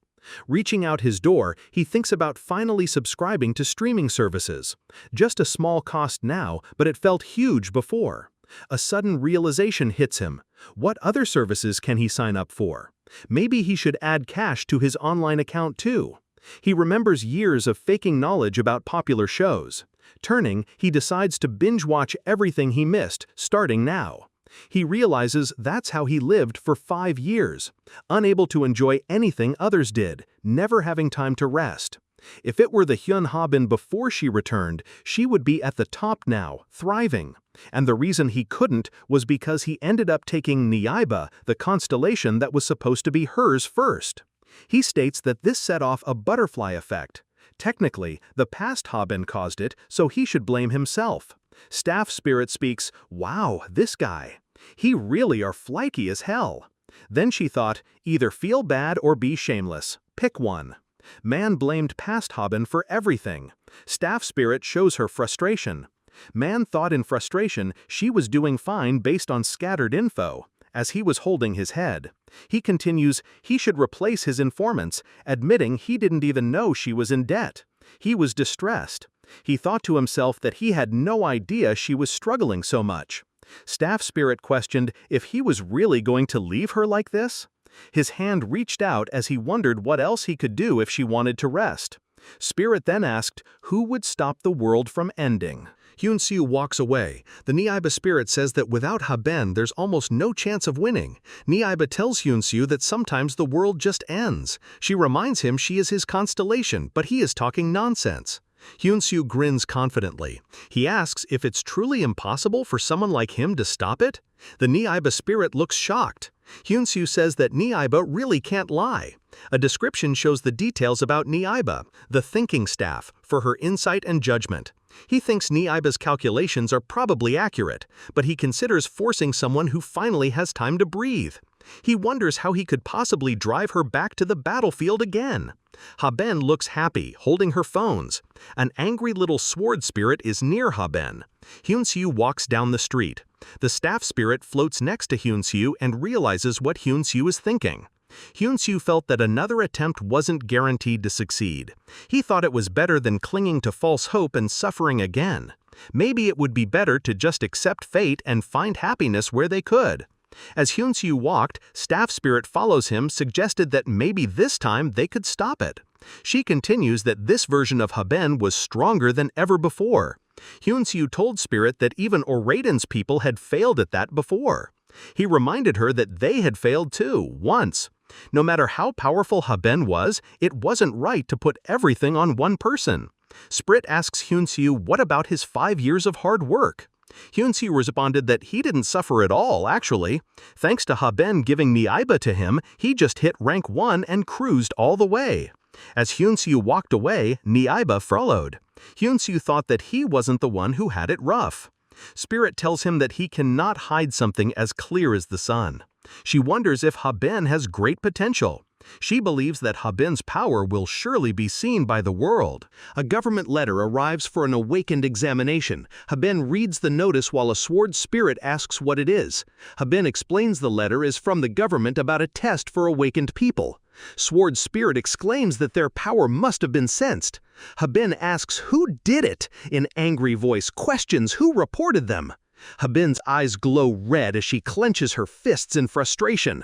Reaching out his door, he thinks about finally subscribing to streaming services. Just a small cost now, but it felt huge before. A sudden realization hits him. What other services can he sign up for? Maybe he should add cash to his online account too. He remembers years of faking knowledge about popular shows. Turning, he decides to binge-watch everything he missed, starting now. He realizes that's how he lived for 5 years, unable to enjoy anything others did, never having time to rest. If it were the Hyun Habin before she returned, she would be at the top now, thriving. And the reason he couldn't was because he ended up taking Niaiba, the constellation that was supposed to be hers first. He states that this set off a butterfly effect. Technically, the past Habin caused it, so he should blame himself. Staff Spirit speaks, "Wow, this guy. He really are flaky as hell." Then she thought, either feel bad or be shameless. Pick one. Man blamed past Habin for everything. Staff Spirit shows her frustration. Man thought in frustration she was doing fine based on scattered info, as he was holding his head. He continues, he should replace his informants, admitting he didn't even know she was in debt. He was distressed. He thought to himself that he had no idea she was struggling so much. Staff Spirit questioned if he was really going to leave her like this. His hand reached out as he wondered what else he could do if she wanted to rest. Spirit then asked, who would stop the world from ending? Hyun-soo walks away. The Niaiba spirit says that without Habin, there's almost no chance of winning. Niaiba tells Hyun-soo that sometimes the world just ends. She reminds him she is his constellation, but he is talking nonsense. Hyun-soo grins confidently. He asks if it's truly impossible for someone like him to stop it. The Niaiba spirit looks shocked. Hyun-soo says that Niaiba really can't lie. A description shows the details about Niaiba, the thinking staff, for her insight and judgment. He thinks Niaiba's calculations are probably accurate, but he considers forcing someone who finally has time to breathe. He wonders how he could possibly drive her back to the battlefield again. Habin looks happy, holding her phones. An angry little sword spirit is near Habin. Hyun-soo walks down the street. The staff spirit floats next to Hyun-soo and realizes what Hyun-soo is thinking. Hyun-soo felt that another attempt wasn't guaranteed to succeed. He thought it was better than clinging to false hope and suffering again. Maybe it would be better to just accept fate and find happiness where they could. As Hyun-soo walked, Staff Spirit follows him, suggested that maybe this time they could stop it. She continues that this version of Habin was stronger than ever before. Hyun-soo told Spirit that even Oraiden's people had failed at that before. He reminded her that they had failed too, once. No matter how powerful Habin was, it wasn't right to put everything on one person. Spirit asks Hyun-soo what about his 5 years of hard work. Hyun-soo responded that he didn't suffer at all, actually. Thanks to Habin giving Niaiba to him, he just hit rank 1 and cruised all the way. As Hyun-soo walked away, Niaiba followed. Hyun-soo thought that he wasn't the one who had it rough. Spirit tells him that he cannot hide something as clear as the sun. She wonders if Habin has great potential. She believes that Habin's power will surely be seen by the world. A government letter arrives for an awakened examination. Habin reads the notice while a sword spirit asks what it is. Habin explains the letter is from the government about a test for awakened people. Sword Spirit exclaims that their power must have been sensed. Habin asks who did it. In angry voice questions who reported them. Habin's eyes glow red as she clenches her fists in frustration.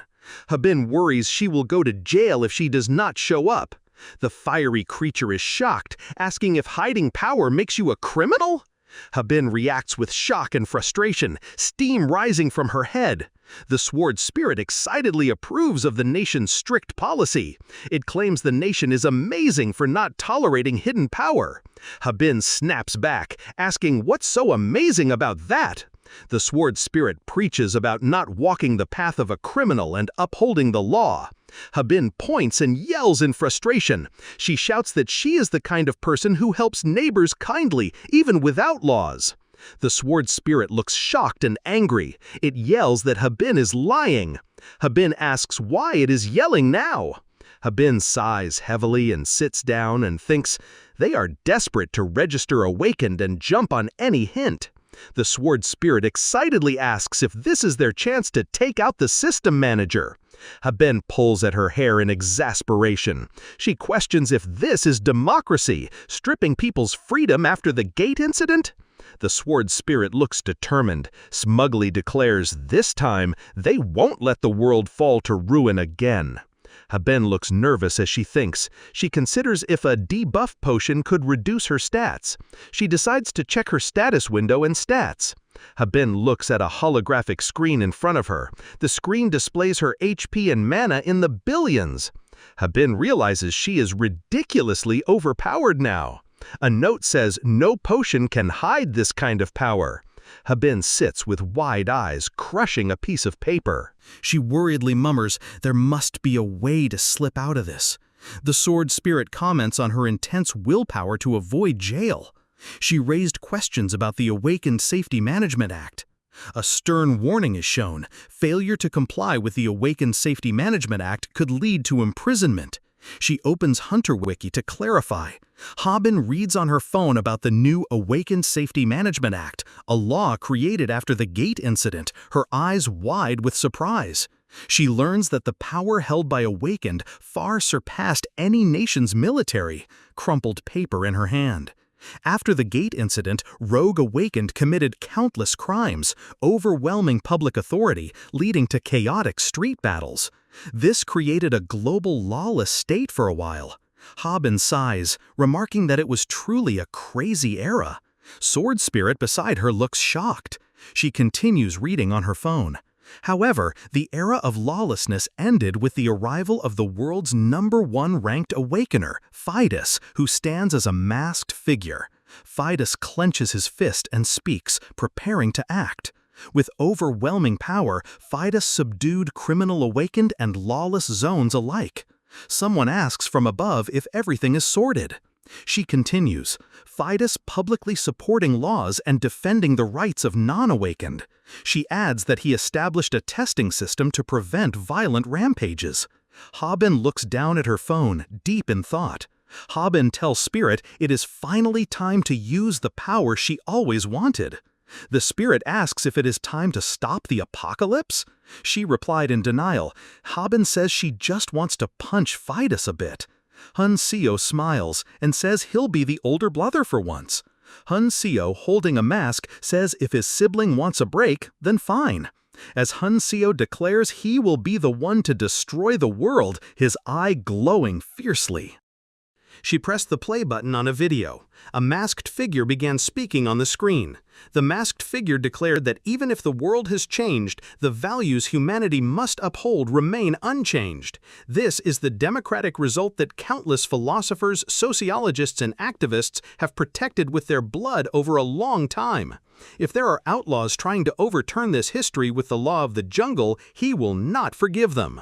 Habin worries she will go to jail if she does not show up. The fiery creature is shocked, asking if hiding power makes you a criminal? Habin reacts with shock and frustration, steam rising from her head. The sword spirit excitedly approves of the nation's strict policy. It claims the nation is amazing for not tolerating hidden power. Habin snaps back, asking what's so amazing about that? The sword spirit preaches about not walking the path of a criminal and upholding the law. Habin points and yells in frustration. She shouts that she is the kind of person who helps neighbors kindly, even without laws. The sword spirit looks shocked and angry. It yells that Habin is lying. Habin asks why it is yelling now. Habin sighs heavily and sits down and thinks they are desperate to register awakened and jump on any hint. The sword spirit excitedly asks if this is their chance to take out the system manager. Habin pulls at her hair in exasperation. She questions if this is democracy, stripping people's freedom after the gate incident. The sword spirit looks determined, smugly declares this time they won't let the world fall to ruin again. Habin looks nervous as she thinks. She considers if a debuff potion could reduce her stats. She decides to check her status window and stats. Habin looks at a holographic screen in front of her. The screen displays her HP and mana in the billions. Habin realizes she is ridiculously overpowered now. A note says no potion can hide this kind of power. Habin sits with wide eyes, crushing a piece of paper. She worriedly mummers, there must be a way to slip out of this. The sword spirit comments on her intense willpower to avoid jail. She raised questions about the Awakened Safety Management Act. A stern warning is shown. Failure to comply with the Awakened Safety Management Act could lead to imprisonment. She opens Hunter Wiki to clarify. Habin reads on her phone about the new Awakened Safety Management Act, a law created after the Gate incident, her eyes wide with surprise. She learns that the power held by Awakened far surpassed any nation's military, crumpled paper in her hand. After the Gate incident, Rogue Awakened committed countless crimes, overwhelming public authority, leading to chaotic street battles. This created a global lawless state for a while. Habin sighs, remarking that it was truly a crazy era. Sword Spirit beside her looks shocked. She continues reading on her phone. However, the era of lawlessness ended with the arrival of the world's #1 ranked Awakener, Fidus, who stands as a masked figure. Fidus clenches his fist and speaks, preparing to act. With overwhelming power, Fidus subdued criminal awakened and lawless zones alike. Someone asks from above if everything is sorted. She continues, Fidus publicly supporting laws and defending the rights of non-awakened. She adds that he established a testing system to prevent violent rampages. Habin looks down at her phone, deep in thought. Habin tells Spirit it is finally time to use the power she always wanted. The Spirit asks if it is time to stop the apocalypse. She replied in denial. Habin says she just wants to punch Fidus a bit. Hun Seo smiles and says he'll be the older brother for once. Hun Seo, holding a mask, says if his sibling wants a break, then fine. As Hun Seo declares he will be the one to destroy the world, his eye glowing fiercely. She pressed the play button on a video. A masked figure began speaking on the screen. The masked figure declared that even if the world has changed, the values humanity must uphold remain unchanged. This is the democratic result that countless philosophers, sociologists, and activists have protected with their blood over a long time. If there are outlaws trying to overturn this history with the law of the jungle, he will not forgive them.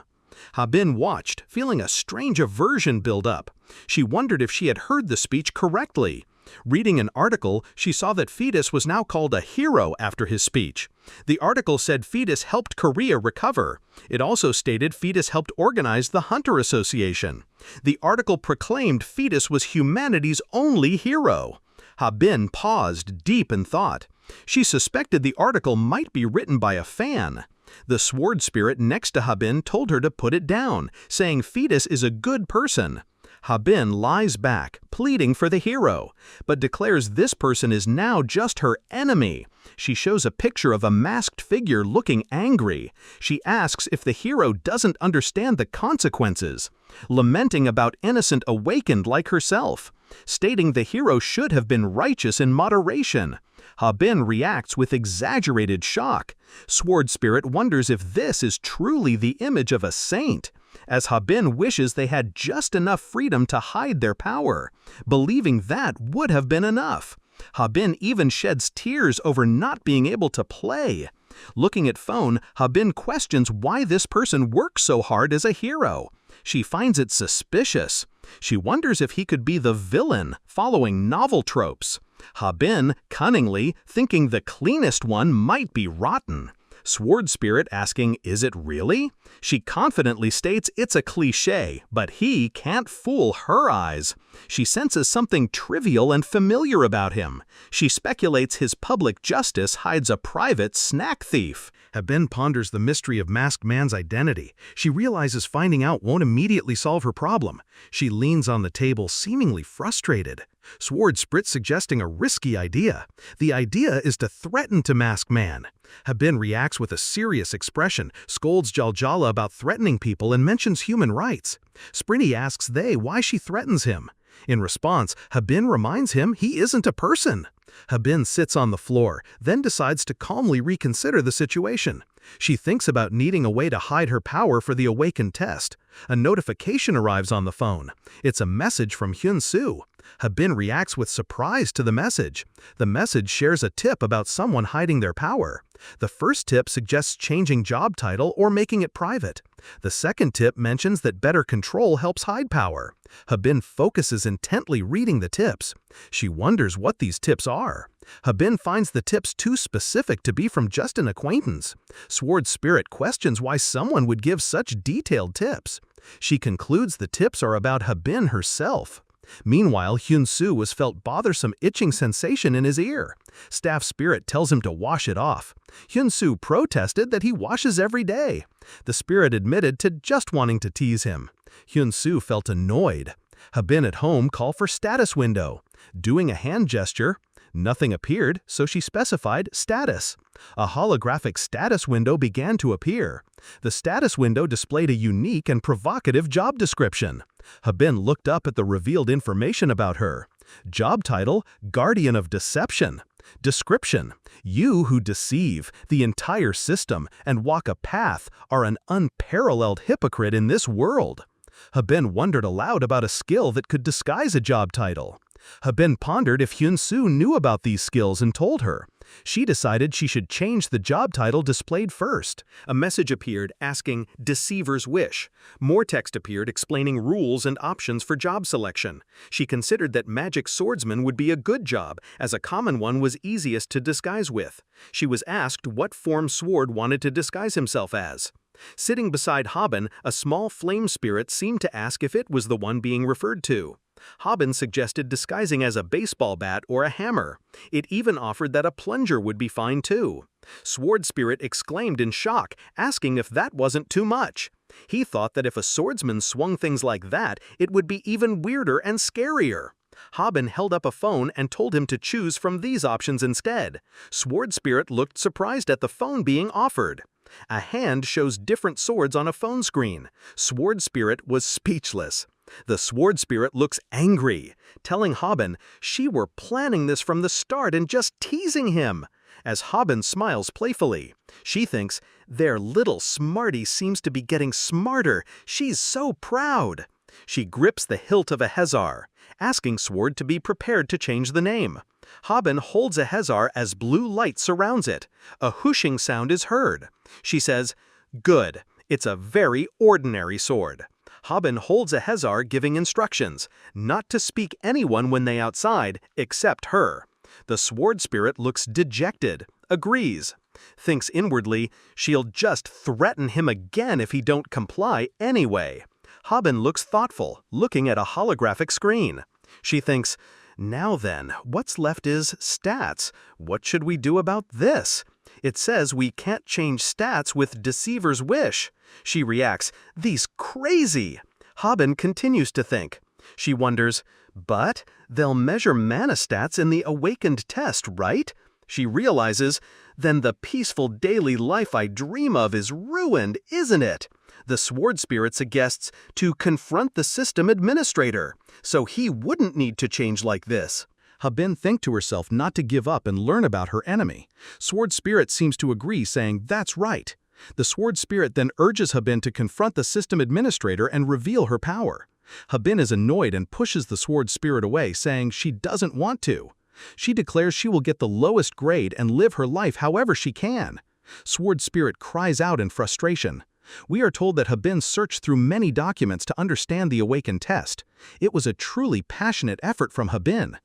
Habin watched, feeling a strange aversion build up. She wondered if she had heard the speech correctly. Reading an article, she saw that Fidus was now called a hero after his speech. The article said Fidus helped Korea recover. It also stated Fidus helped organize the Hunter Association. The article proclaimed Fidus was humanity's only hero. Habin paused, deep in thought. She suspected the article might be written by a fan. The sword spirit next to Habin told her to put it down, saying Fidus is a good person. Habin lies back, pleading for the hero, but declares this person is now just her enemy. She shows a picture of a masked figure looking angry. She asks if the hero doesn't understand the consequences, lamenting about innocent awakened like herself, stating the hero should have been righteous in moderation. Habin reacts with exaggerated shock. Sword Spirit wonders if this is truly the image of a saint, as Habin wishes they had just enough freedom to hide their power, believing that would have been enough. Habin even sheds tears over not being able to play. Looking at phone, Habin questions why this person works so hard as a hero. She finds it suspicious. She wonders if he could be the villain, following novel tropes. Habin, cunningly, thinking the cleanest one might be rotten. Sword Spirit asking, is it really? She confidently states it's a cliché, but he can't fool her eyes. She senses something trivial and familiar about him. She speculates his public justice hides a private snack thief. Habin ponders the mystery of Masked Man's identity. She realizes finding out won't immediately solve her problem. She leans on the table, seemingly frustrated. Sword Spirit suggesting a risky idea. The idea is to threaten to Masked Man. Habin reacts with a serious expression, scolds Jaljala about threatening people and mentions human rights. Sprinty asks they why she threatens him. In response, Habin reminds him he isn't a person. Habin sits on the floor, then decides to calmly reconsider the situation. She thinks about needing a way to hide her power for the awakened test. A notification arrives on the phone. It's a message from Hyun Soo. Habin reacts with surprise to the message. The message shares a tip about someone hiding their power. The first tip suggests changing job title or making it private. The second tip mentions that better control helps hide power. Habin focuses intently reading the tips. She wonders what these tips are. Habin finds the tips too specific to be from just an acquaintance. Sword Spirit questions why someone would give such detailed tips. She concludes the tips are about Habin herself. Meanwhile, Hyun Soo was felt bothersome itching sensation in his ear. Staff Spirit tells him to wash it off. Hyun Soo protested that he washes every day. The spirit admitted to just wanting to tease him. Hyun Soo felt annoyed. Habin at home called for status window. Doing a hand gesture, nothing appeared, so she specified status. A holographic status window began to appear. The status window displayed a unique and provocative job description. Habin looked up at the revealed information about her. Job title, Guardian of Deception. Description: you who deceive the entire system and walk a path are an unparalleled hypocrite in this world. Habin wondered aloud about a skill that could disguise a job title. Habin pondered if Hyun Soo knew about these skills and told her. She decided she should change the job title displayed first. A message appeared asking Deceiver's Wish. More text appeared explaining rules and options for job selection. She considered that Magic Swordsman would be a good job, as a common one was easiest to disguise with. She was asked what form Sword wanted to disguise himself as. Sitting beside Habin, a small flame spirit seemed to ask if it was the one being referred to. Habin suggested disguising as a baseball bat or a hammer. It even offered that a plunger would be fine too. Sword Spirit exclaimed in shock, asking if that wasn't too much. He thought that if a swordsman swung things like that, it would be even weirder and scarier. Habin held up a phone and told him to choose from these options instead. Sword Spirit looked surprised at the phone being offered. A hand shows different swords on a phone screen. Sword Spirit was speechless. The Sword Spirit looks angry, telling Habin she were planning this from the start and just teasing him. As Habin smiles playfully, she thinks, their little smarty seems to be getting smarter. She's so proud. She grips the hilt of a Hezar, asking Sword to be prepared to change the name. Habin holds a Hezar as blue light surrounds it. A whooshing sound is heard. She says, "Good, it's a very ordinary sword." Habin holds a Hezar giving instructions, not to speak anyone when they outside, except her. The Sword Spirit looks dejected, agrees. Thinks inwardly, she'll just threaten him again if he don't comply anyway. Habin looks thoughtful, looking at a holographic screen. She thinks, now then, what's left is stats. What should we do about this? It says we can't change stats with Deceiver's Wish. She reacts, these crazy. Habin continues to think. She wonders, but they'll measure mana stats in the awakened test, right? She realizes, then the peaceful daily life I dream of is ruined, isn't it? The Sword Spirit suggests to confront the system administrator, so he wouldn't need to change like this. Habin thinks to herself not to give up and learn about her enemy. Sword Spirit seems to agree, saying, that's right. The Sword Spirit then urges Habin to confront the system administrator and reveal her power. Habin is annoyed and pushes the Sword Spirit away, saying she doesn't want to. She declares she will get the lowest grade and live her life however she can. Sword Spirit cries out in frustration. We are told that Habin searched through many documents to understand the awakened test. It was a truly passionate effort from Habin.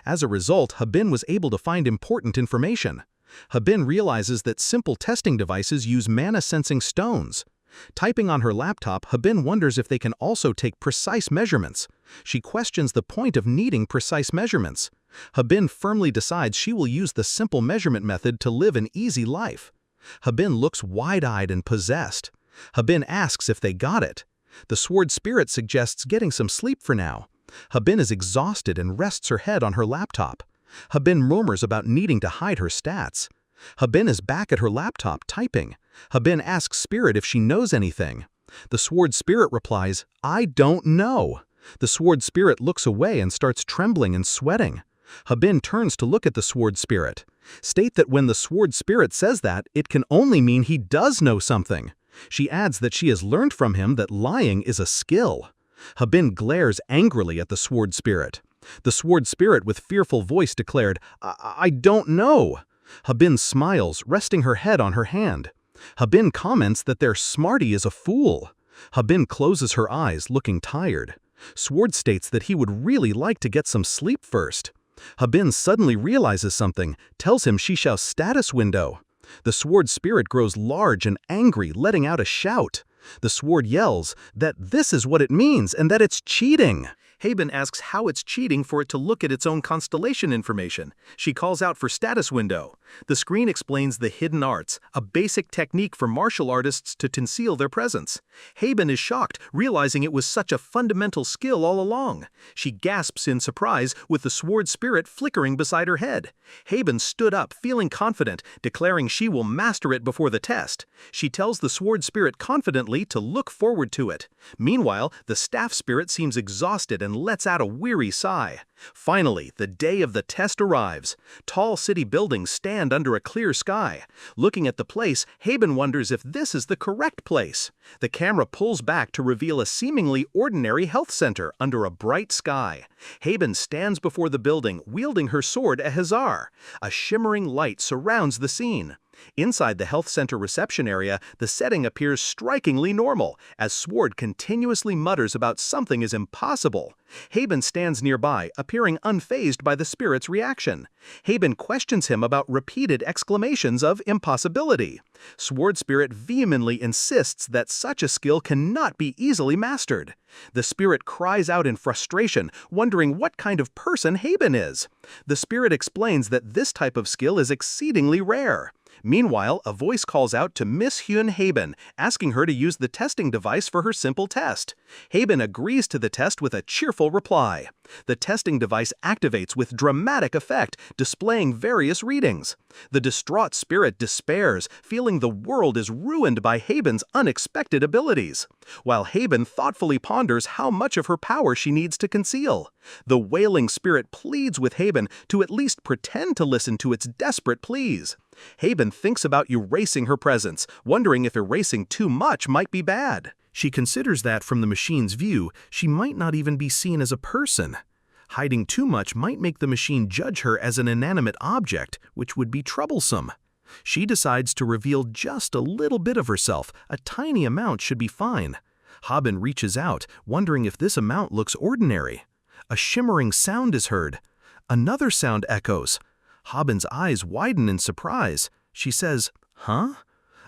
As a result, Habin was able to find important information. Habin realizes that simple testing devices use mana-sensing stones. Typing on her laptop, Habin wonders if they can also take precise measurements. She questions the point of needing precise measurements. Habin firmly decides she will use the simple measurement method to live an easy life. Habin looks wide-eyed and possessed. Habin asks if they got it. The Sword Spirit suggests getting some sleep for now. Habin is exhausted and rests her head on her laptop. Habin murmurs about needing to hide her stats. Habin is back at her laptop typing. Habin asks Spirit if she knows anything. The Sword Spirit replies, I don't know. The Sword Spirit looks away and starts trembling and sweating. Habin turns to look at the sword spirit. State that when the sword spirit says that, it can only mean he does know something. She adds that she has learned from him that lying is a skill. Habin glares angrily at the sword spirit. The sword spirit with fearful voice declared, I don't know. Habin smiles, resting her head on her hand. Habin comments that their smarty is a fool. Habin closes her eyes, looking tired. Sword states that he would really like to get some sleep first. Habin suddenly realizes something, tells him she shall status window. The sword spirit grows large and angry, letting out a shout. The sword yells that this is what it means and that it's cheating. Habin asks how it's cheating for it to look at its own constellation information. She calls out for status window. The screen explains the hidden arts, a basic technique for martial artists to conceal their presence. Habin is shocked, realizing it was such a fundamental skill all along. She gasps in surprise with the sword spirit flickering beside her head. Habin stood up, feeling confident, declaring she will master it before the test. She tells the sword spirit confidently to look forward to it. Meanwhile, the staff spirit seems exhausted and lets out a weary sigh. Finally, the day of the test arrives. Tall city buildings stand under a clear sky. Looking at the place, Habin wonders if this is the correct place. The camera pulls back to reveal a seemingly ordinary health center under a bright sky. Habin stands before the building, wielding her sword Ahazar. A shimmering light surrounds the scene. Inside the health center reception area, the setting appears strikingly normal, as Sword continuously mutters about something is impossible. Habin stands nearby, appearing unfazed by the spirit's reaction. Habin questions him about repeated exclamations of impossibility. Sword spirit vehemently insists that such a skill cannot be easily mastered. The spirit cries out in frustration, wondering what kind of person Habin is. The spirit explains that this type of skill is exceedingly rare. Meanwhile, a voice calls out to Miss Hyun Habin, asking her to use the testing device for her simple test. Habin agrees to the test with a cheerful reply. The testing device activates with dramatic effect, displaying various readings. The distraught spirit despairs, feeling the world is ruined by Habin's unexpected abilities, while Habin thoughtfully ponders how much of her power she needs to conceal. The wailing spirit pleads with Habin to at least pretend to listen to its desperate pleas. Habin thinks about erasing her presence, wondering if erasing too much might be bad. She considers that from the machine's view, she might not even be seen as a person. Hiding too much might make the machine judge her as an inanimate object, which would be troublesome. She decides to reveal just a little bit of herself. A tiny amount should be fine. Habin reaches out, wondering if this amount looks ordinary. A shimmering sound is heard. Another sound echoes. Habin's eyes widen in surprise. She says, "Huh?"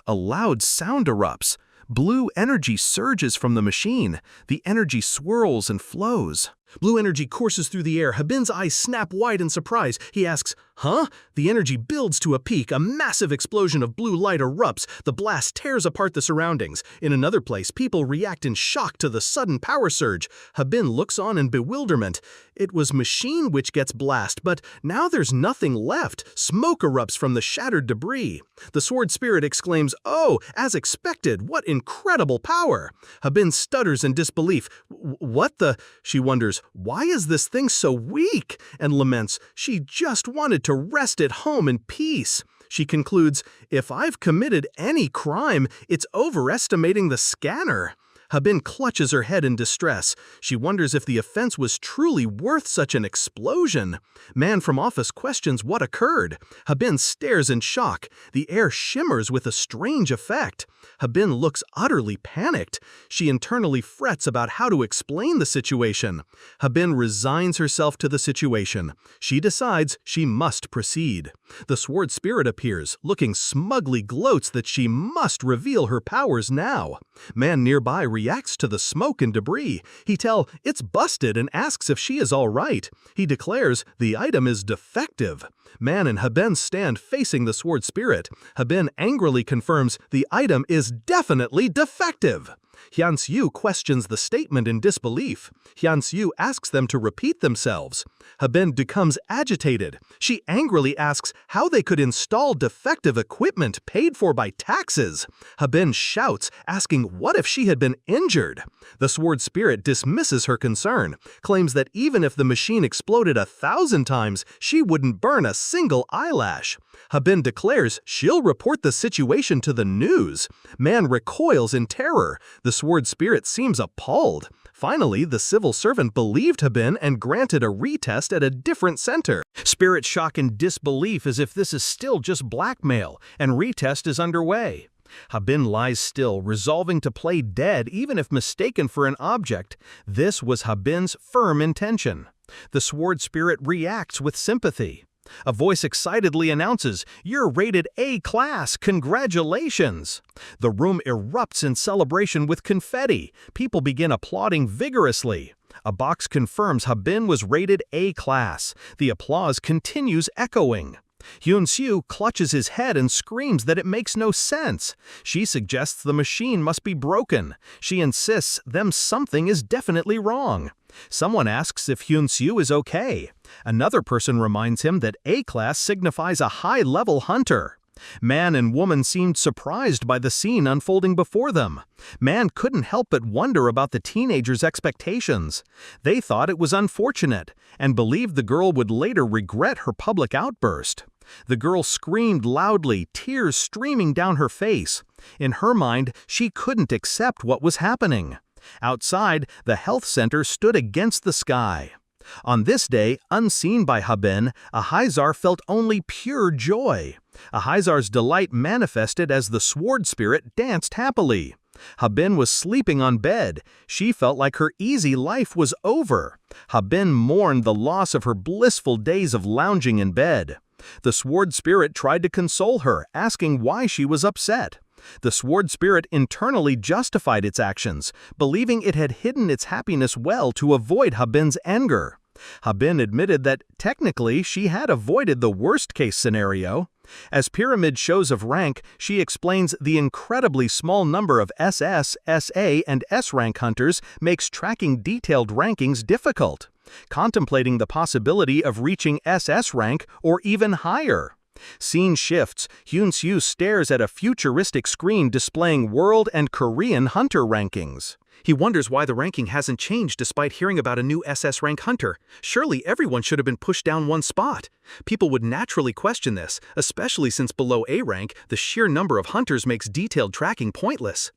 A loud sound erupts. Blue energy surges from the machine. The energy swirls and flows. Blue energy courses through the air. Habin's eyes snap wide in surprise. He asks, "Huh?" The energy builds to a peak. A massive explosion of blue light erupts. The blast tears apart the surroundings. In another place, people react in shock to the sudden power surge. Habin looks on in bewilderment. It was machine which gets blast, but now there's nothing left. Smoke erupts from the shattered debris. The sword spirit exclaims, "Oh, as expected, what incredible power!" Habin stutters in disbelief. "What the?" She wonders, "Why is this thing so weak?" and laments, "She just wanted to rest at home in peace." She concludes, "If I've committed any crime, it's overestimating the scanner." Habin clutches her head in distress. She wonders if the offense was truly worth such an explosion. Man from office questions what occurred. Habin stares in shock. The air shimmers with a strange effect. Habin looks utterly panicked. She internally frets about how to explain the situation. Habin resigns herself to the situation. She decides she must proceed. The sword spirit appears, looking smugly gloats that she must reveal her powers now. Man nearby reacts to the smoke and debris. He tells it's busted and asks if she is all right. He declares the item is defective. Man and Habin stand facing the sword spirit. Habin angrily confirms the item is definitely defective. Hyun-soo questions the statement in disbelief. Hyun-soo asks them to repeat themselves. Habin becomes agitated. She angrily asks how they could install defective equipment paid for by taxes. Habin shouts, asking what if she had been injured. The sword spirit dismisses her concern, claims that even if the machine exploded 1,000 times, she wouldn't burn a single eyelash. Habin declares she'll report the situation to the news. Man recoils in terror. The sword spirit seems appalled. Finally, the civil servant believed Habin and granted a retest at a different center. Spirit shock and disbelief as if this is still just blackmail, and retest is underway. Habin lies still, resolving to play dead even if mistaken for an object. This was Habin's firm intention. The sword spirit reacts with sympathy. A voice excitedly announces, "You're rated A-class, congratulations!" The room erupts in celebration with confetti. People begin applauding vigorously. A box confirms Habin was rated A-class. The applause continues echoing. Hyun-soo clutches his head and screams that it makes no sense. She suggests the machine must be broken. She insists something is definitely wrong. Someone asks if Hyun-soo is okay. Another person reminds him that A-class signifies a high-level hunter. Man and woman seemed surprised by the scene unfolding before them. Man couldn't help but wonder about the teenager's expectations. They thought it was unfortunate, and believed the girl would later regret her public outburst. The girl screamed loudly, tears streaming down her face. In her mind, she couldn't accept what was happening. Outside, the health center stood against the sky. On this day, unseen by Habin, Ahizar felt only pure joy. Ahizar's delight manifested as the sword spirit danced happily. Habin was sleeping on bed. She felt like her easy life was over. Habin mourned the loss of her blissful days of lounging in bed. The sword spirit tried to console her, asking why she was upset. The sword spirit internally justified its actions, believing it had hidden its happiness well to avoid Habin's anger. Habin admitted that technically she had avoided the worst-case scenario. As pyramid shows of rank, she explains the incredibly small number of SS, SA, and S-rank hunters makes tracking detailed rankings difficult, contemplating the possibility of reaching SS rank or even higher. Scene shifts. Hyun-soo stares at a futuristic screen displaying world and Korean hunter rankings. He wonders why the ranking hasn't changed despite hearing about a new SS rank hunter. Surely everyone should have been pushed down one spot. People would naturally question this, especially since below A rank, the sheer number of hunters makes detailed tracking pointless.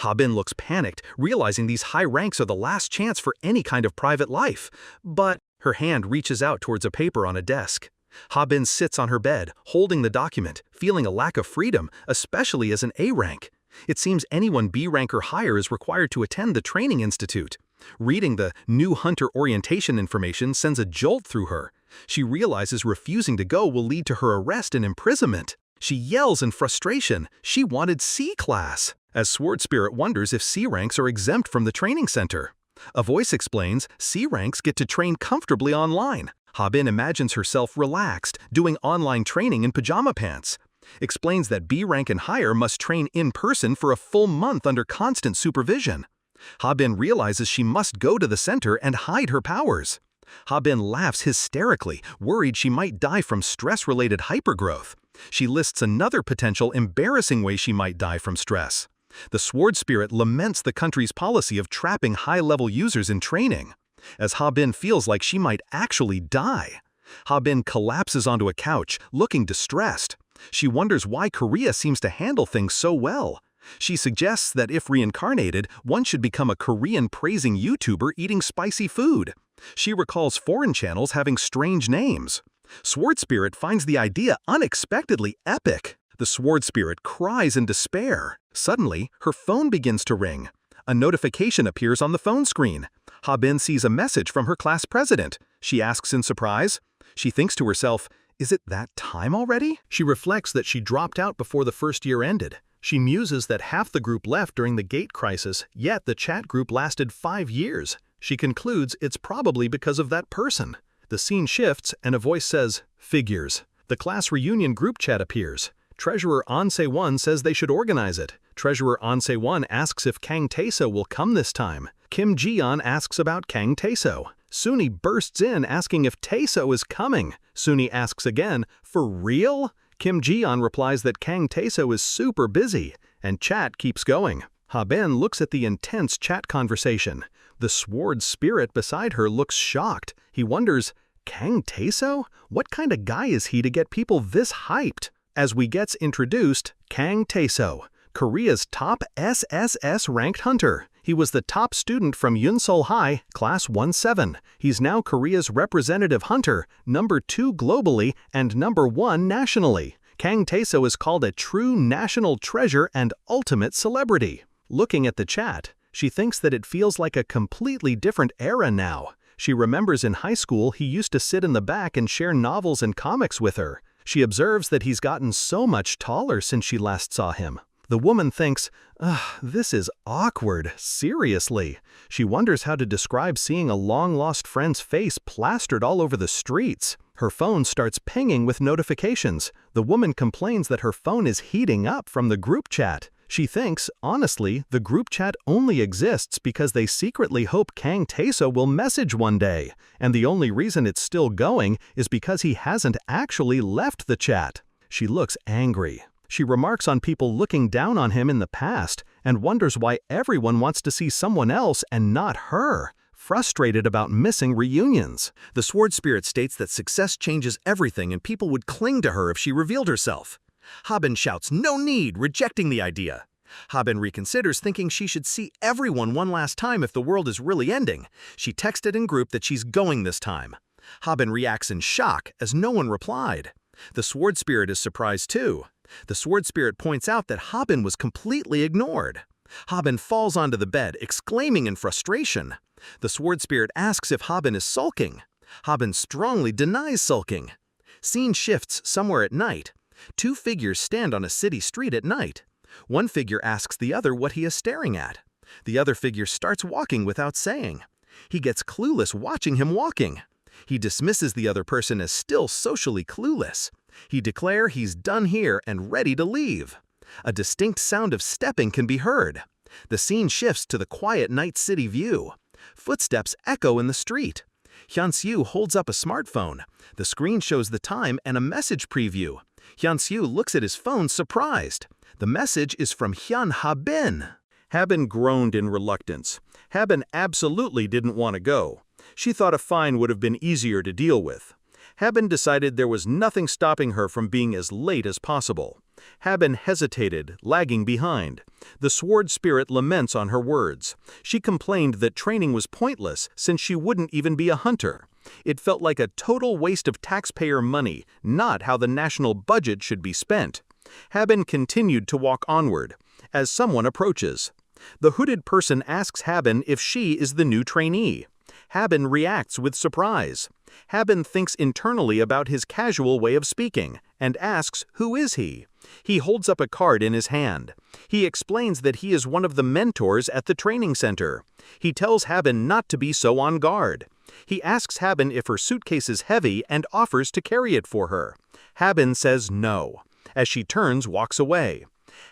Habin looks panicked, realizing these high ranks are the last chance for any kind of private life. But her hand reaches out towards a paper on a desk. Habin sits on her bed, holding the document, feeling a lack of freedom, especially as an A rank. It seems anyone B rank or higher is required to attend the training institute. Reading the new hunter orientation information sends a jolt through her. She realizes refusing to go will lead to her arrest and imprisonment. She yells in frustration. She wanted C class. As Sword Spirit wonders if C ranks are exempt from the training center. A voice explains C ranks get to train comfortably online. Habin imagines herself relaxed, doing online training in pajama pants. Explains that B rank and higher must train in person for a full month under constant supervision. Habin realizes she must go to the center and hide her powers. Habin laughs hysterically, worried she might die from stress-related hypergrowth. She lists another potential embarrassing way she might die from stress. The Sword Spirit laments the country's policy of trapping high-level users in training. As Habin feels like she might actually die. Habin collapses onto a couch, looking distressed. She wonders why Korea seems to handle things so well. She suggests that if reincarnated, one should become a Korean-praising YouTuber eating spicy food. She recalls foreign channels having strange names. Sword Spirit finds the idea unexpectedly epic. The Sword Spirit cries in despair. Suddenly, her phone begins to ring. A notification appears on the phone screen. Habin sees a message from her class president. She asks in surprise. She thinks to herself, "Is it that time already?" She reflects that she dropped out before the first year ended. She muses that half the group left during the gate crisis, yet the chat group lasted 5 years. She concludes it's probably because of that person. The scene shifts and a voice says, "Figures." The class reunion group chat appears. Treasurer An Se-won says they should organize it. Treasurer An Se-won asks if Kang Tae-so will come this time. Kim Ji-yeon asks about Kang Tae-so. Suni bursts in asking if Tae-so is coming. Suni asks again, "For real?" Kim Ji-yeon replies that Kang Tae-so is super busy, and chat keeps going. Habin looks at the intense chat conversation. The sword spirit beside her looks shocked. He wonders, Kang Tae-so? What kind of guy is he to get people this hyped? As we gets introduced, Kang Tae-so, Korea's top SSS-ranked hunter. He was the top student from Yunseol High, Class 1-7. He's now Korea's representative hunter, #2 globally and #1 nationally. Kang Tae-so is called a true national treasure and ultimate celebrity. Looking at the chat, she thinks that it feels like a completely different era now. She remembers in high school he used to sit in the back and share novels and comics with her. She observes that he's gotten so much taller since she last saw him. The woman thinks, ugh, this is awkward, seriously. She wonders how to describe seeing a long-lost friend's face plastered all over the streets. Her phone starts pinging with notifications. The woman complains that her phone is heating up from the group chat. She thinks, honestly, the group chat only exists because they secretly hope Kang Tae-so will message one day, and the only reason it's still going is because he hasn't actually left the chat. She looks angry. She remarks on people looking down on him in the past and wonders why everyone wants to see someone else and not her, frustrated about missing reunions. The sword spirit states that success changes everything and people would cling to her if she revealed herself. Habin shouts, "No need," rejecting the idea. Habin reconsiders, thinking she should see everyone one last time if the world is really ending. She texted in group that she's going this time. Habin reacts in shock as no one replied. The sword spirit is surprised too. The sword spirit points out that Habin was completely ignored. Habin falls onto the bed, exclaiming in frustration. The sword spirit asks if Habin is sulking. Habin strongly denies sulking. Scene shifts somewhere at night. Two figures stand on a city street at night. One figure asks the other what he is staring at. The other figure starts walking without saying. He gets clueless watching him walking. He dismisses the other person as still socially clueless. He declares he's done here and ready to leave. A distinct sound of stepping can be heard. The scene shifts to the quiet night city view. Footsteps echo in the street. Hyun-soo holds up a smartphone. The screen shows the time and a message preview. Hyun-soo looks at his phone surprised. The message is from Hyun Habin. Habin groaned in reluctance. Habin absolutely didn't want to go. She thought a fine would have been easier to deal with. Habin decided there was nothing stopping her from being as late as possible. Habin hesitated, lagging behind. The sword spirit laments on her words. She complained that training was pointless since she wouldn't even be a hunter. It felt like a total waste of taxpayer money, not how the national budget should be spent. Habin continued to walk onward. As someone approaches, the hooded person asks Habin if she is the new trainee. Habin reacts with surprise. Habin thinks internally about his casual way of speaking and asks, who is he? He holds up a card in his hand. He explains that he is one of the mentors at the training center. He tells Habin not to be so on guard. He asks Habin if her suitcase is heavy and offers to carry it for her. Habin says no. As she turns, walks away.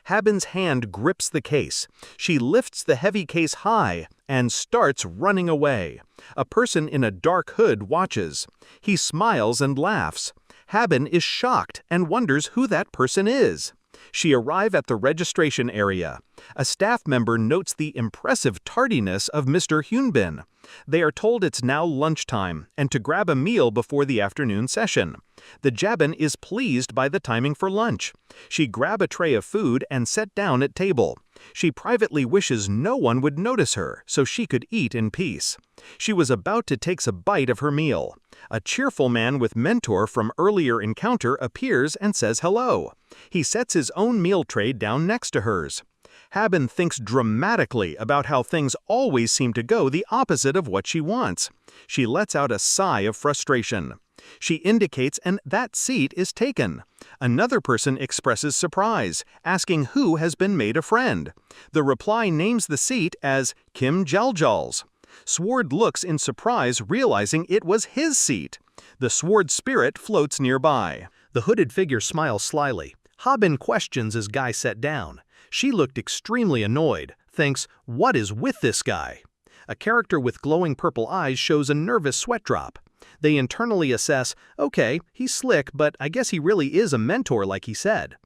Habin's hand grips the case. She lifts the heavy case high and starts running away. A person in a dark hood watches. He smiles and laughs. Habin is shocked and wonders who that person is. She arrives at the registration area. A staff member notes the impressive tardiness of Mr. Hyun Habin. They are told it's now lunchtime and to grab a meal before the afternoon session. The Jabin is pleased by the timing for lunch. She grabs a tray of food and sat down at table. She privately wishes no one would notice her so she could eat in peace. She was about to take a bite of her meal. A cheerful man with mentor from earlier encounter appears and says hello. He sets his own meal tray down next to hers. Habin thinks dramatically about how things always seem to go the opposite of what she wants. She lets out a sigh of frustration. She indicates and that seat is taken. Another person expresses surprise, asking who has been made a friend. The reply names the seat as Kim Jaljal's. Sword looks in surprise, realizing it was his seat. The sword spirit floats nearby. The hooded figure smiles slyly. Habin questions as Guy sat down. She looked extremely annoyed, thinks, "What is with this guy?" A character with glowing purple eyes shows a nervous sweat drop. They internally assess, okay, he's slick, but I guess he really is a mentor like he said.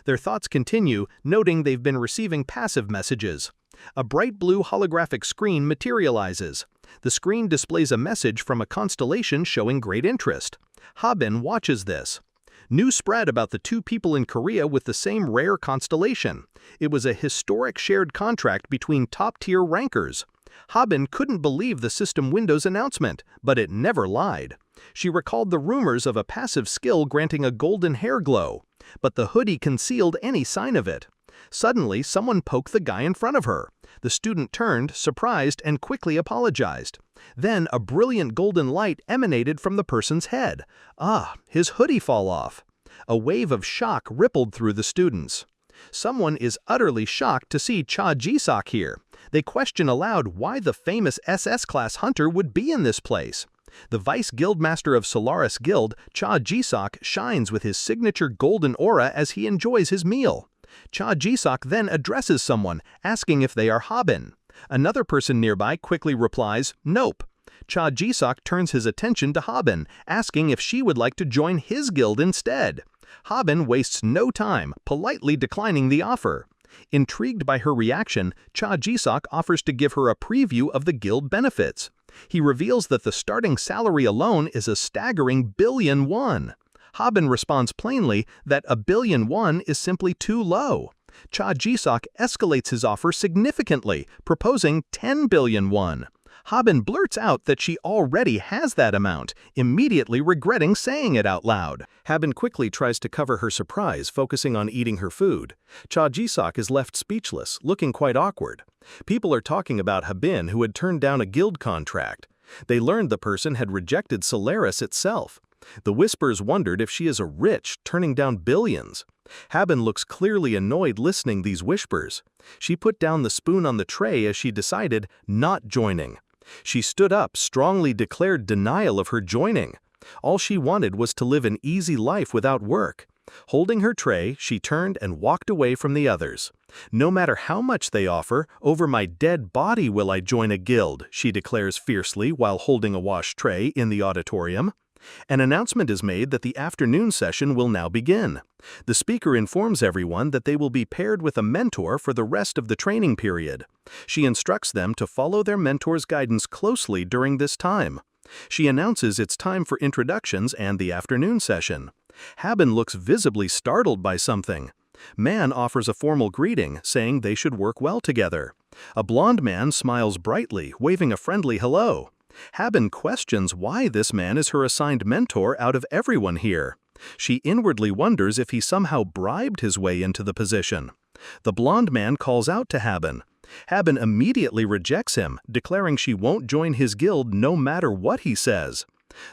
Their thoughts continue, noting they've been receiving passive messages. A bright blue holographic screen materializes. The screen displays a message from a constellation showing great interest. Habin watches this. News spread about the two people in Korea with the same rare constellation. It was a historic shared contract between top-tier rankers. Habin couldn't believe the system Windows announcement, but it never lied. She recalled the rumors of a passive skill granting a golden hair glow, but the hoodie concealed any sign of it. Suddenly, someone poked the guy in front of her. The student turned, surprised, and quickly apologized. Then a brilliant golden light emanated from the person's head. Ah, his hoodie fall off. A wave of shock rippled through the students. Someone is utterly shocked to see Ch.1-8 here. They question aloud why the famous SS-class hunter would be in this place. The Vice Guildmaster of Solaris Guild, Ch.1-8, shines with his signature golden aura as he enjoys his meal. Ch.1-8 then addresses someone, asking if they are Habin. Another person nearby quickly replies, "Nope." Ch.1-8 turns his attention to Habin, asking if she would like to join his guild instead. Habin wastes no time, politely declining the offer. Intrigued by her reaction, Ch.1-8 offers to give her a preview of the guild benefits. He reveals that the starting salary alone is a staggering billion won. Habin responds plainly that a billion won is simply too low. Ch.1-8 escalates his offer significantly, proposing 10 billion won. Habin blurts out that she already has that amount, immediately regretting saying it out loud. Habin quickly tries to cover her surprise, focusing on eating her food. Ch.1-8 is left speechless, looking quite awkward. People are talking about Habin, who had turned down a guild contract. They learned the person had rejected Solaris itself. The whispers wondered if she is a rich, turning down billions. Habin looks clearly annoyed listening these whispers. She put down the spoon on the tray as she decided not joining. She stood up, strongly declared denial of her joining. All she wanted was to live an easy life without work. Holding her tray, she turned and walked away from the others. "No matter how much they offer, over my dead body will I join a guild," she declares fiercely while holding a wash tray in the auditorium. An announcement is made that the afternoon session will now begin. The speaker informs everyone that they will be paired with a mentor for the rest of the training period. She instructs them to follow their mentor's guidance closely during this time. She announces it's time for introductions and the afternoon session. Habin looks visibly startled by something. Man offers a formal greeting, saying they should work well together. A blonde man smiles brightly, waving a friendly hello. Habin questions why this man is her assigned mentor out of everyone here. She inwardly wonders if he somehow bribed his way into the position. The blonde man calls out to Habin. Habin immediately rejects him, declaring she won't join his guild no matter what he says.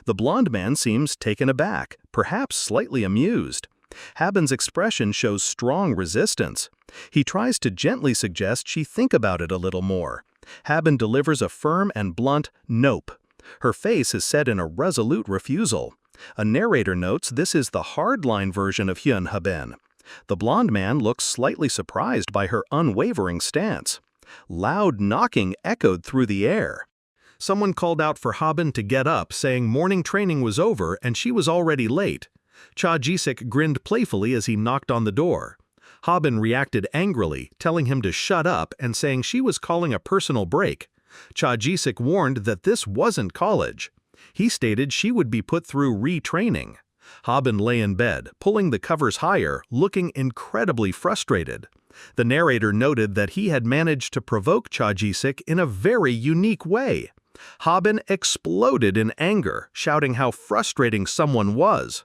The blonde man seems taken aback, perhaps slightly amused. Habin's expression shows strong resistance. He tries to gently suggest she think about it a little more. Habin delivers a firm and blunt "nope." Her face is set in a resolute refusal. A narrator notes this is the hardline version of Hyun Habin. The blonde man looks slightly surprised by her unwavering stance. Loud knocking echoed through the air. Someone called out for Habin to get up, saying morning training was over and she was already late. Ch.1-8 grinned playfully as he knocked on the door. Habin reacted angrily, telling him to shut up and saying she was calling a personal break. Ch.1-8 warned that this wasn't college. He stated she would be put through retraining. Habin lay in bed, pulling the covers higher, looking incredibly frustrated. The narrator noted that he had managed to provoke Ch.1-8 in a very unique way. Habin exploded in anger, shouting how frustrating someone was.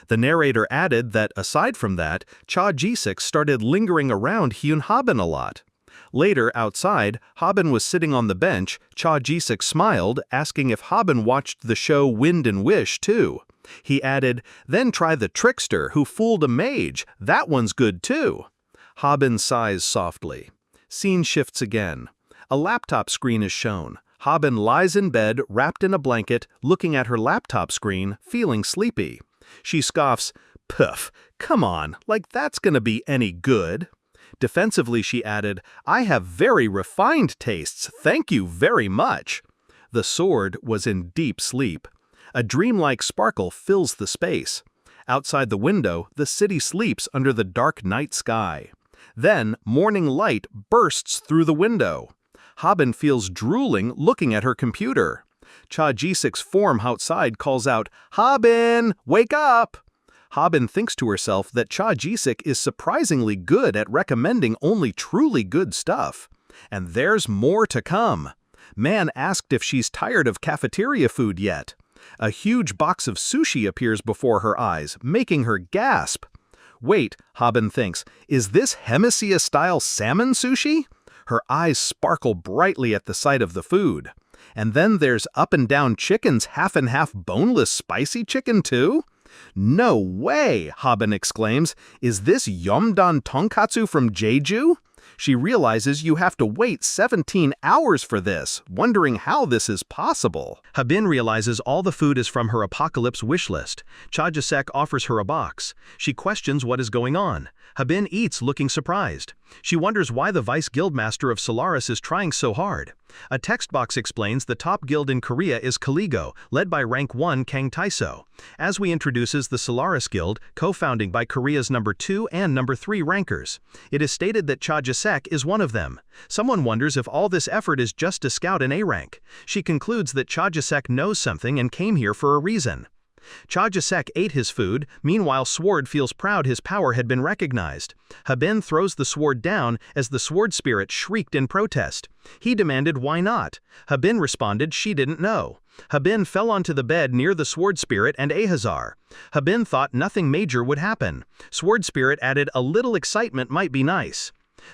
The narrator added that, aside from that, Ch.1-8 started lingering around Hyun Habin a lot. Later, outside, Habin was sitting on the bench. Ch.1-8 smiled, asking if Habin watched the show Wind and Wish too. He added, "Then try The Trickster Who Fooled a Mage. That one's good too." Habin sighs softly. Scene shifts again. A laptop screen is shown. Habin lies in bed, wrapped in a blanket, looking at her laptop screen, feeling sleepy. She scoffs, Puff, come on, like that's gonna be any good. Defensively, she added, I have very refined tastes, thank you very much. The sword was in deep sleep. A dreamlike sparkle fills the space. Outside the window, the city sleeps under the dark night sky. Then, morning light bursts through the window. Habin feels drooling looking at her computer. Ch.1-8's form outside calls out, Habin, wake up! Habin thinks to herself that Ch.1-8 is surprisingly good at recommending only truly good stuff. And there's more to come. Man asked if she's tired of cafeteria food yet. A huge box of sushi appears before her eyes, making her gasp. Wait, Habin thinks, is this Hemicia-style salmon sushi? Her eyes sparkle brightly at the sight of the food. And then there's up and down chicken's half-and-half boneless spicy chicken too? No way, Habin exclaims. Is this Yeomdan tonkatsu from Jeju? She realizes you have to wait 17 hours for this, wondering how this is possible. Habin realizes all the food is from her apocalypse wish list. Ch.1-8 offers her a box. She questions what is going on. Habin eats looking surprised. She wonders why the vice guildmaster of Solaris is trying so hard. A text box explains the top guild in Korea is Kaligo, led by rank 1 Kang Taiso. Aswi introduces the Solaris Guild, co-founding by Korea's number 2 and number 3 rankers. It is stated that Ch.1-8 is one of them. Someone wonders if all this effort is just to scout an A rank. She concludes that Ch.1-8 knows something and came here for a reason. Ch.1-8 ate his food, meanwhile Sword feels proud his power had been recognized. Habin throws the sword down as the sword spirit shrieked in protest. He demanded why not. Habin responded she didn't know. Habin fell onto the bed near the sword spirit and Ahazar. Habin thought nothing major would happen. Sword spirit added a little excitement might be nice.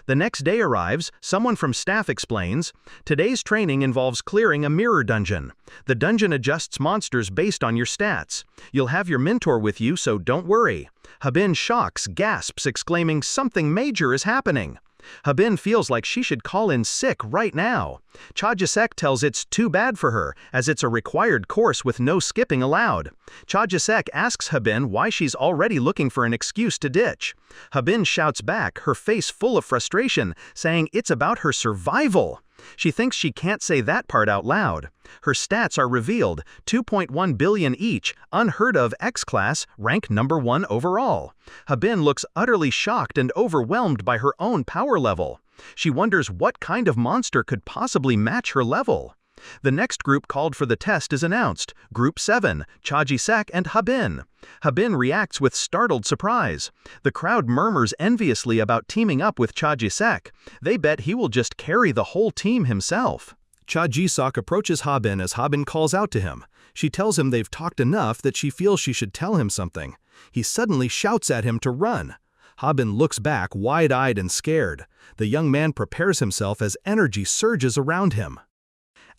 The next day arrives, someone from staff explains, today's training involves clearing a mirror dungeon. The dungeon adjusts monsters based on your stats. You'll have your mentor with you, so don't worry. Habin shocks, gasps, exclaiming something major is happening. Habin feels like she should call in sick right now. Ch.1-8 tells it's too bad for her, as it's a required course with no skipping allowed. Ch.1-8 asks Habin why she's already looking for an excuse to ditch. Habin shouts back, her face full of frustration, saying it's about her survival. She thinks she can't say that part out loud. Her stats are revealed, 2.1 billion each, unheard of X-class, rank number 1 overall. Habin looks utterly shocked and overwhelmed by her own power level. She wonders what kind of monster could possibly match her level. The next group called for the test is announced, Group 7, Ch.1-8 and Habin. Habin reacts with startled surprise. The crowd murmurs enviously about teaming up with Ch.1-8. They bet he will just carry the whole team himself. Ch.1-8 approaches Habin as Habin calls out to him. She tells him they've talked enough that she feels she should tell him something. He suddenly shouts at him to run. Habin looks back wide-eyed and scared. The young man prepares himself as energy surges around him.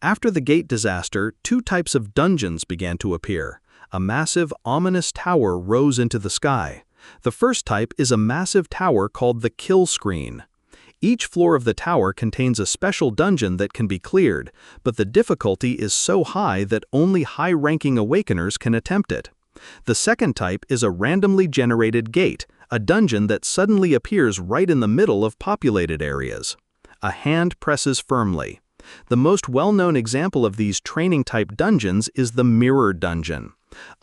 After the gate disaster, 2 types of dungeons began to appear. A massive, ominous tower rose into the sky. The first type is a massive tower called the kill screen. Each floor of the tower contains a special dungeon that can be cleared, but the difficulty is so high that only high-ranking awakeners can attempt it. The second type is a randomly generated gate, a dungeon that suddenly appears right in the middle of populated areas. A hand presses firmly. The most well-known example of these training-type dungeons is the Mirror Dungeon.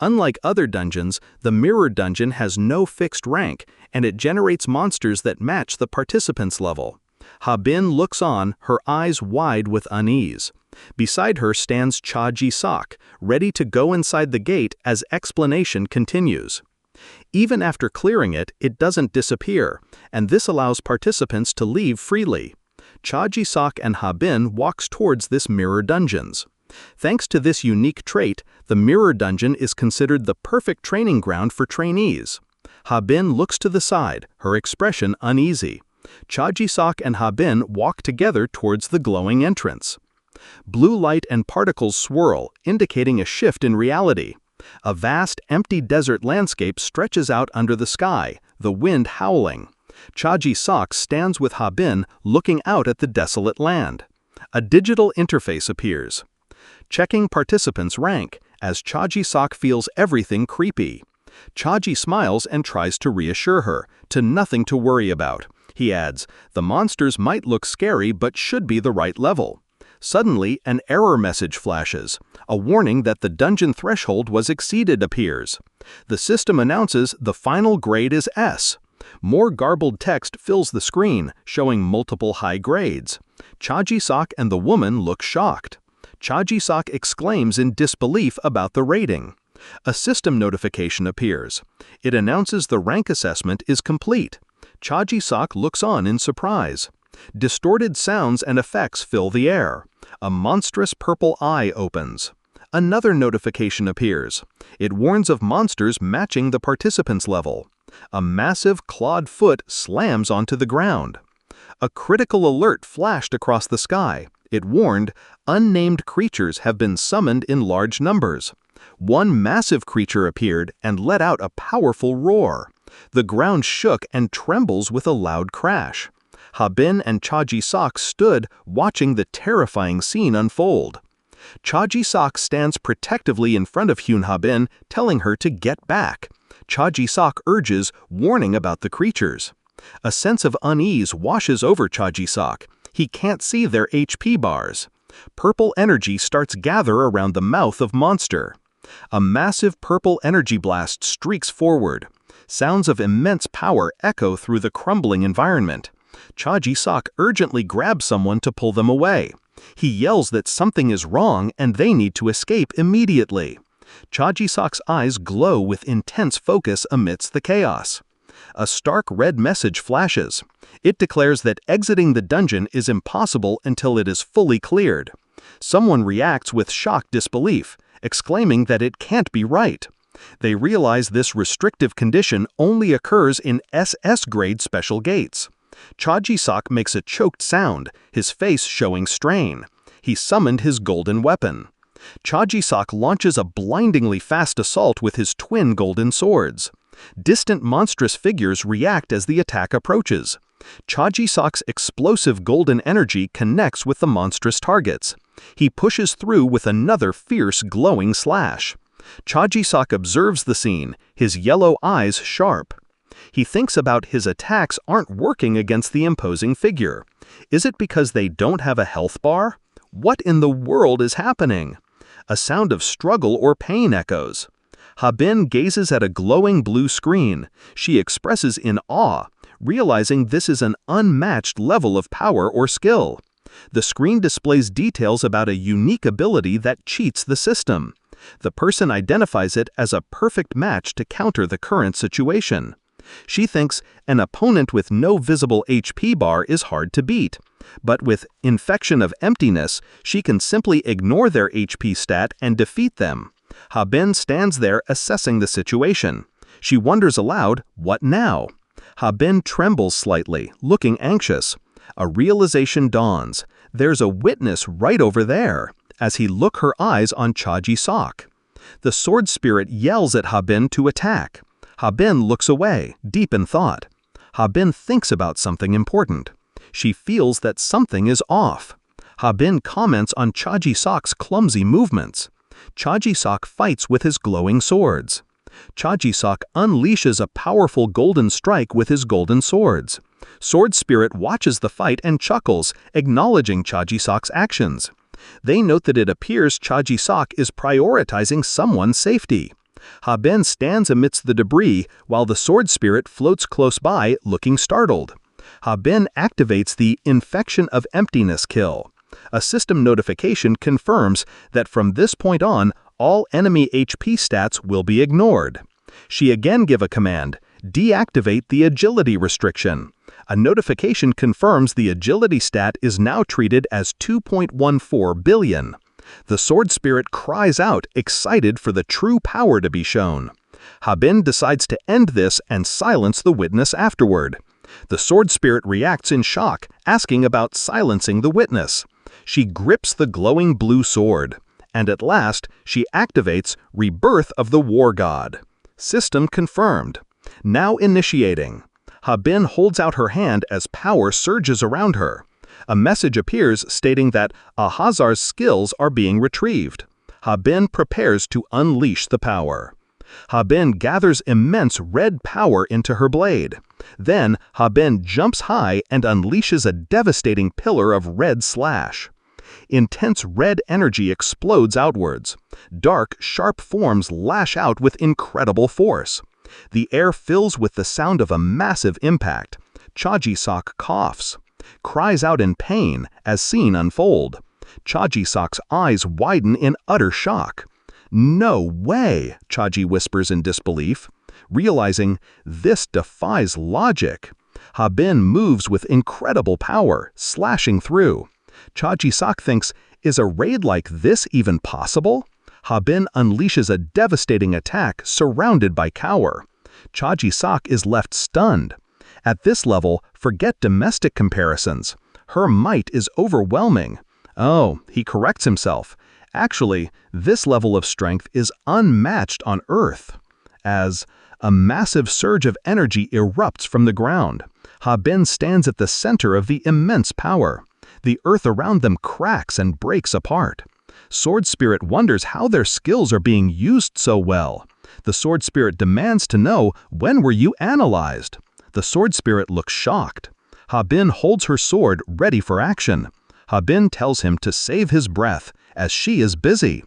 Unlike other dungeons, the Mirror Dungeon has no fixed rank, and it generates monsters that match the participant's level. Habin looks on, her eyes wide with unease. Beside her stands Ch.1-8, ready to go inside the gate as explanation continues. Even after clearing it, it doesn't disappear, and this allows participants to leave freely. Ch.1-8 and Habin walks towards this Mirror Dungeons. Thanks to this unique trait, the Mirror Dungeon is considered the perfect training ground for trainees. Habin looks to the side, her expression uneasy. Ch.1-8 and Habin walk together towards the glowing entrance. Blue light and particles swirl, indicating a shift in reality. A vast, empty desert landscape stretches out under the sky, the wind howling. Ch.1-8 stands with Habin, looking out at the desolate land. A digital interface appears. Checking participants' rank, as Ch.1-8 feels everything creepy. Chaji smiles and tries to reassure her, to nothing to worry about. He adds, the monsters might look scary but should be the right level. Suddenly, an error message flashes. A warning that the dungeon threshold was exceeded appears. The system announces the final grade is S. More garbled text fills the screen, showing multiple high grades. Chaji-sak and the woman look shocked. Chaji-sak exclaims in disbelief about the rating. A system notification appears. It announces the rank assessment is complete. Chaji-sak looks on in surprise. Distorted sounds and effects fill the air. A monstrous purple eye opens. Another notification appears. It warns of monsters matching the participants' level. A massive clawed foot slams onto the ground. A critical alert flashed across the sky. It warned, unnamed creatures have been summoned in large numbers. One massive creature appeared and let out a powerful roar. The ground shook and trembles with a loud crash. Habin and Chaji-sak stood watching the terrifying scene unfold. Chaji-sak stands protectively in front of Hyun Habin, telling her to get back. Chaji-sak urges, warning about the creatures. A sense of unease washes over Chaji-sak. He can't see their HP bars. Purple energy starts gather around the mouth of monster. A massive purple energy blast streaks forward. Sounds of immense power echo through the crumbling environment. Chaji-sak urgently grabs someone to pull them away. He yells that something is wrong and they need to escape immediately. Chaji-sak's eyes glow with intense focus amidst the chaos. A stark red message flashes. It declares that exiting the dungeon is impossible until it is fully cleared. Someone reacts with shocked disbelief, exclaiming that it can't be right. They realize this restrictive condition only occurs in SS-grade special gates. Chaji-sak makes a choked sound, his face showing strain. He summoned his golden weapon. Chaji-sak launches a blindingly fast assault with his twin golden swords. Distant monstrous figures react as the attack approaches. Chaji-sak's explosive golden energy connects with the monstrous targets. He pushes through with another fierce glowing slash. Chaji-sak observes the scene, his yellow eyes sharp. He thinks about his attacks aren't working against the imposing figure. Is it because they don't have a health bar? What in the world is happening? A sound of struggle or pain echoes. Habin gazes at a glowing blue screen. She expresses in awe, realizing this is an unmatched level of power or skill. The screen displays details about a unique ability that cheats the system. The person identifies it as a perfect match to counter the current situation. She thinks an opponent with no visible HP bar is hard to beat, but with infection of emptiness, she can simply ignore their HP stat and defeat them. Habin stands there assessing the situation. She wonders aloud, what now? Habin trembles slightly, looking anxious. A realization dawns. There's a witness right over there, as he looks her eyes on Chaji-sak. The sword spirit yells at Habin to attack. Habin looks away, deep in thought. Habin thinks about something important. She feels that something is off. Habin comments on Chaji-sak's clumsy movements. Chaji-sak fights with his glowing swords. Chaji-sak unleashes a powerful golden strike with his golden swords. Sword Spirit watches the fight and chuckles, acknowledging Chaji-sak's actions. They note that it appears Chaji-sak is prioritizing someone's safety. Habin stands amidst the debris while the Sword Spirit floats close by, looking startled. Habin activates the Infection of Emptiness kill. A system notification confirms that from this point on, all enemy HP stats will be ignored. She again gives a command, deactivate the agility restriction. A notification confirms the agility stat is now treated as 2.14 billion. The Sword Spirit cries out, excited for the true power to be shown. Habin decides to end this and silence the witness afterward. The Sword Spirit reacts in shock, asking about silencing the witness. She grips the glowing blue sword, and at last, she activates Rebirth of the War God. System confirmed. Now initiating. Habin holds out her hand as power surges around her. A message appears stating that Ahazar's skills are being retrieved. Habin prepares to unleash the power. Habin gathers immense red power into her blade. Then, Habin jumps high and unleashes a devastating pillar of red slash. Intense red energy explodes outwards. Dark, sharp forms lash out with incredible force. The air fills with the sound of a massive impact. Ch.1-8 coughs, cries out in pain as scene unfold. Ch.1-8's eyes widen in utter shock. "No way," Ch.1 whispers in disbelief, realizing this defies logic. Habin moves with incredible power, slashing through. Ch.1-8 thinks, is a raid like this even possible? Habin unleashes a devastating attack surrounded by cower. Ch.1-8 is left stunned. At this level, forget domestic comparisons. Her might is overwhelming. Oh, he corrects himself. Actually, this level of strength is unmatched on Earth. As a massive surge of energy erupts from the ground, Habin stands at the center of the immense power. The earth around them cracks and breaks apart. Sword Spirit wonders how their skills are being used so well. The Sword Spirit demands to know, when were you analyzed? The Sword Spirit looks shocked. Habin holds her sword ready for action. Habin tells him to save his breath, as she is busy.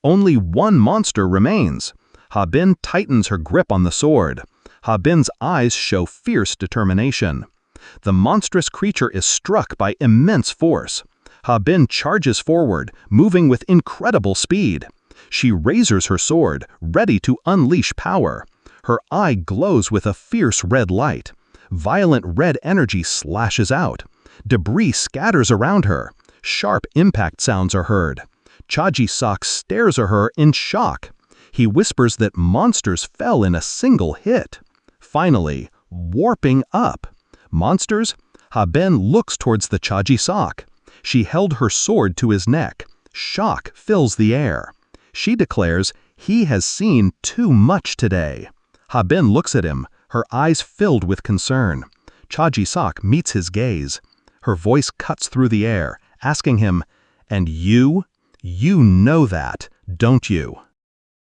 Only one monster remains. Habin tightens her grip on the sword. Habin's eyes show fierce determination. The monstrous creature is struck by immense force. Habin charges forward, moving with incredible speed. She raises her sword, ready to unleash power. Her eye glows with a fierce red light. Violent red energy slashes out. Debris scatters around her. Sharp impact sounds are heard. Ch.1-8 stares at her in shock. He whispers that monsters fell in a single hit. Finally, warping up. Monsters? Habin looks towards the Ch.1-8. She held her sword to his neck. Shock fills the air. She declares he has seen too much today. Habin looks at him, her eyes filled with concern. Ch.1-8 meets his gaze. Her voice cuts through the air, asking him, "And you? You know that, don't you?"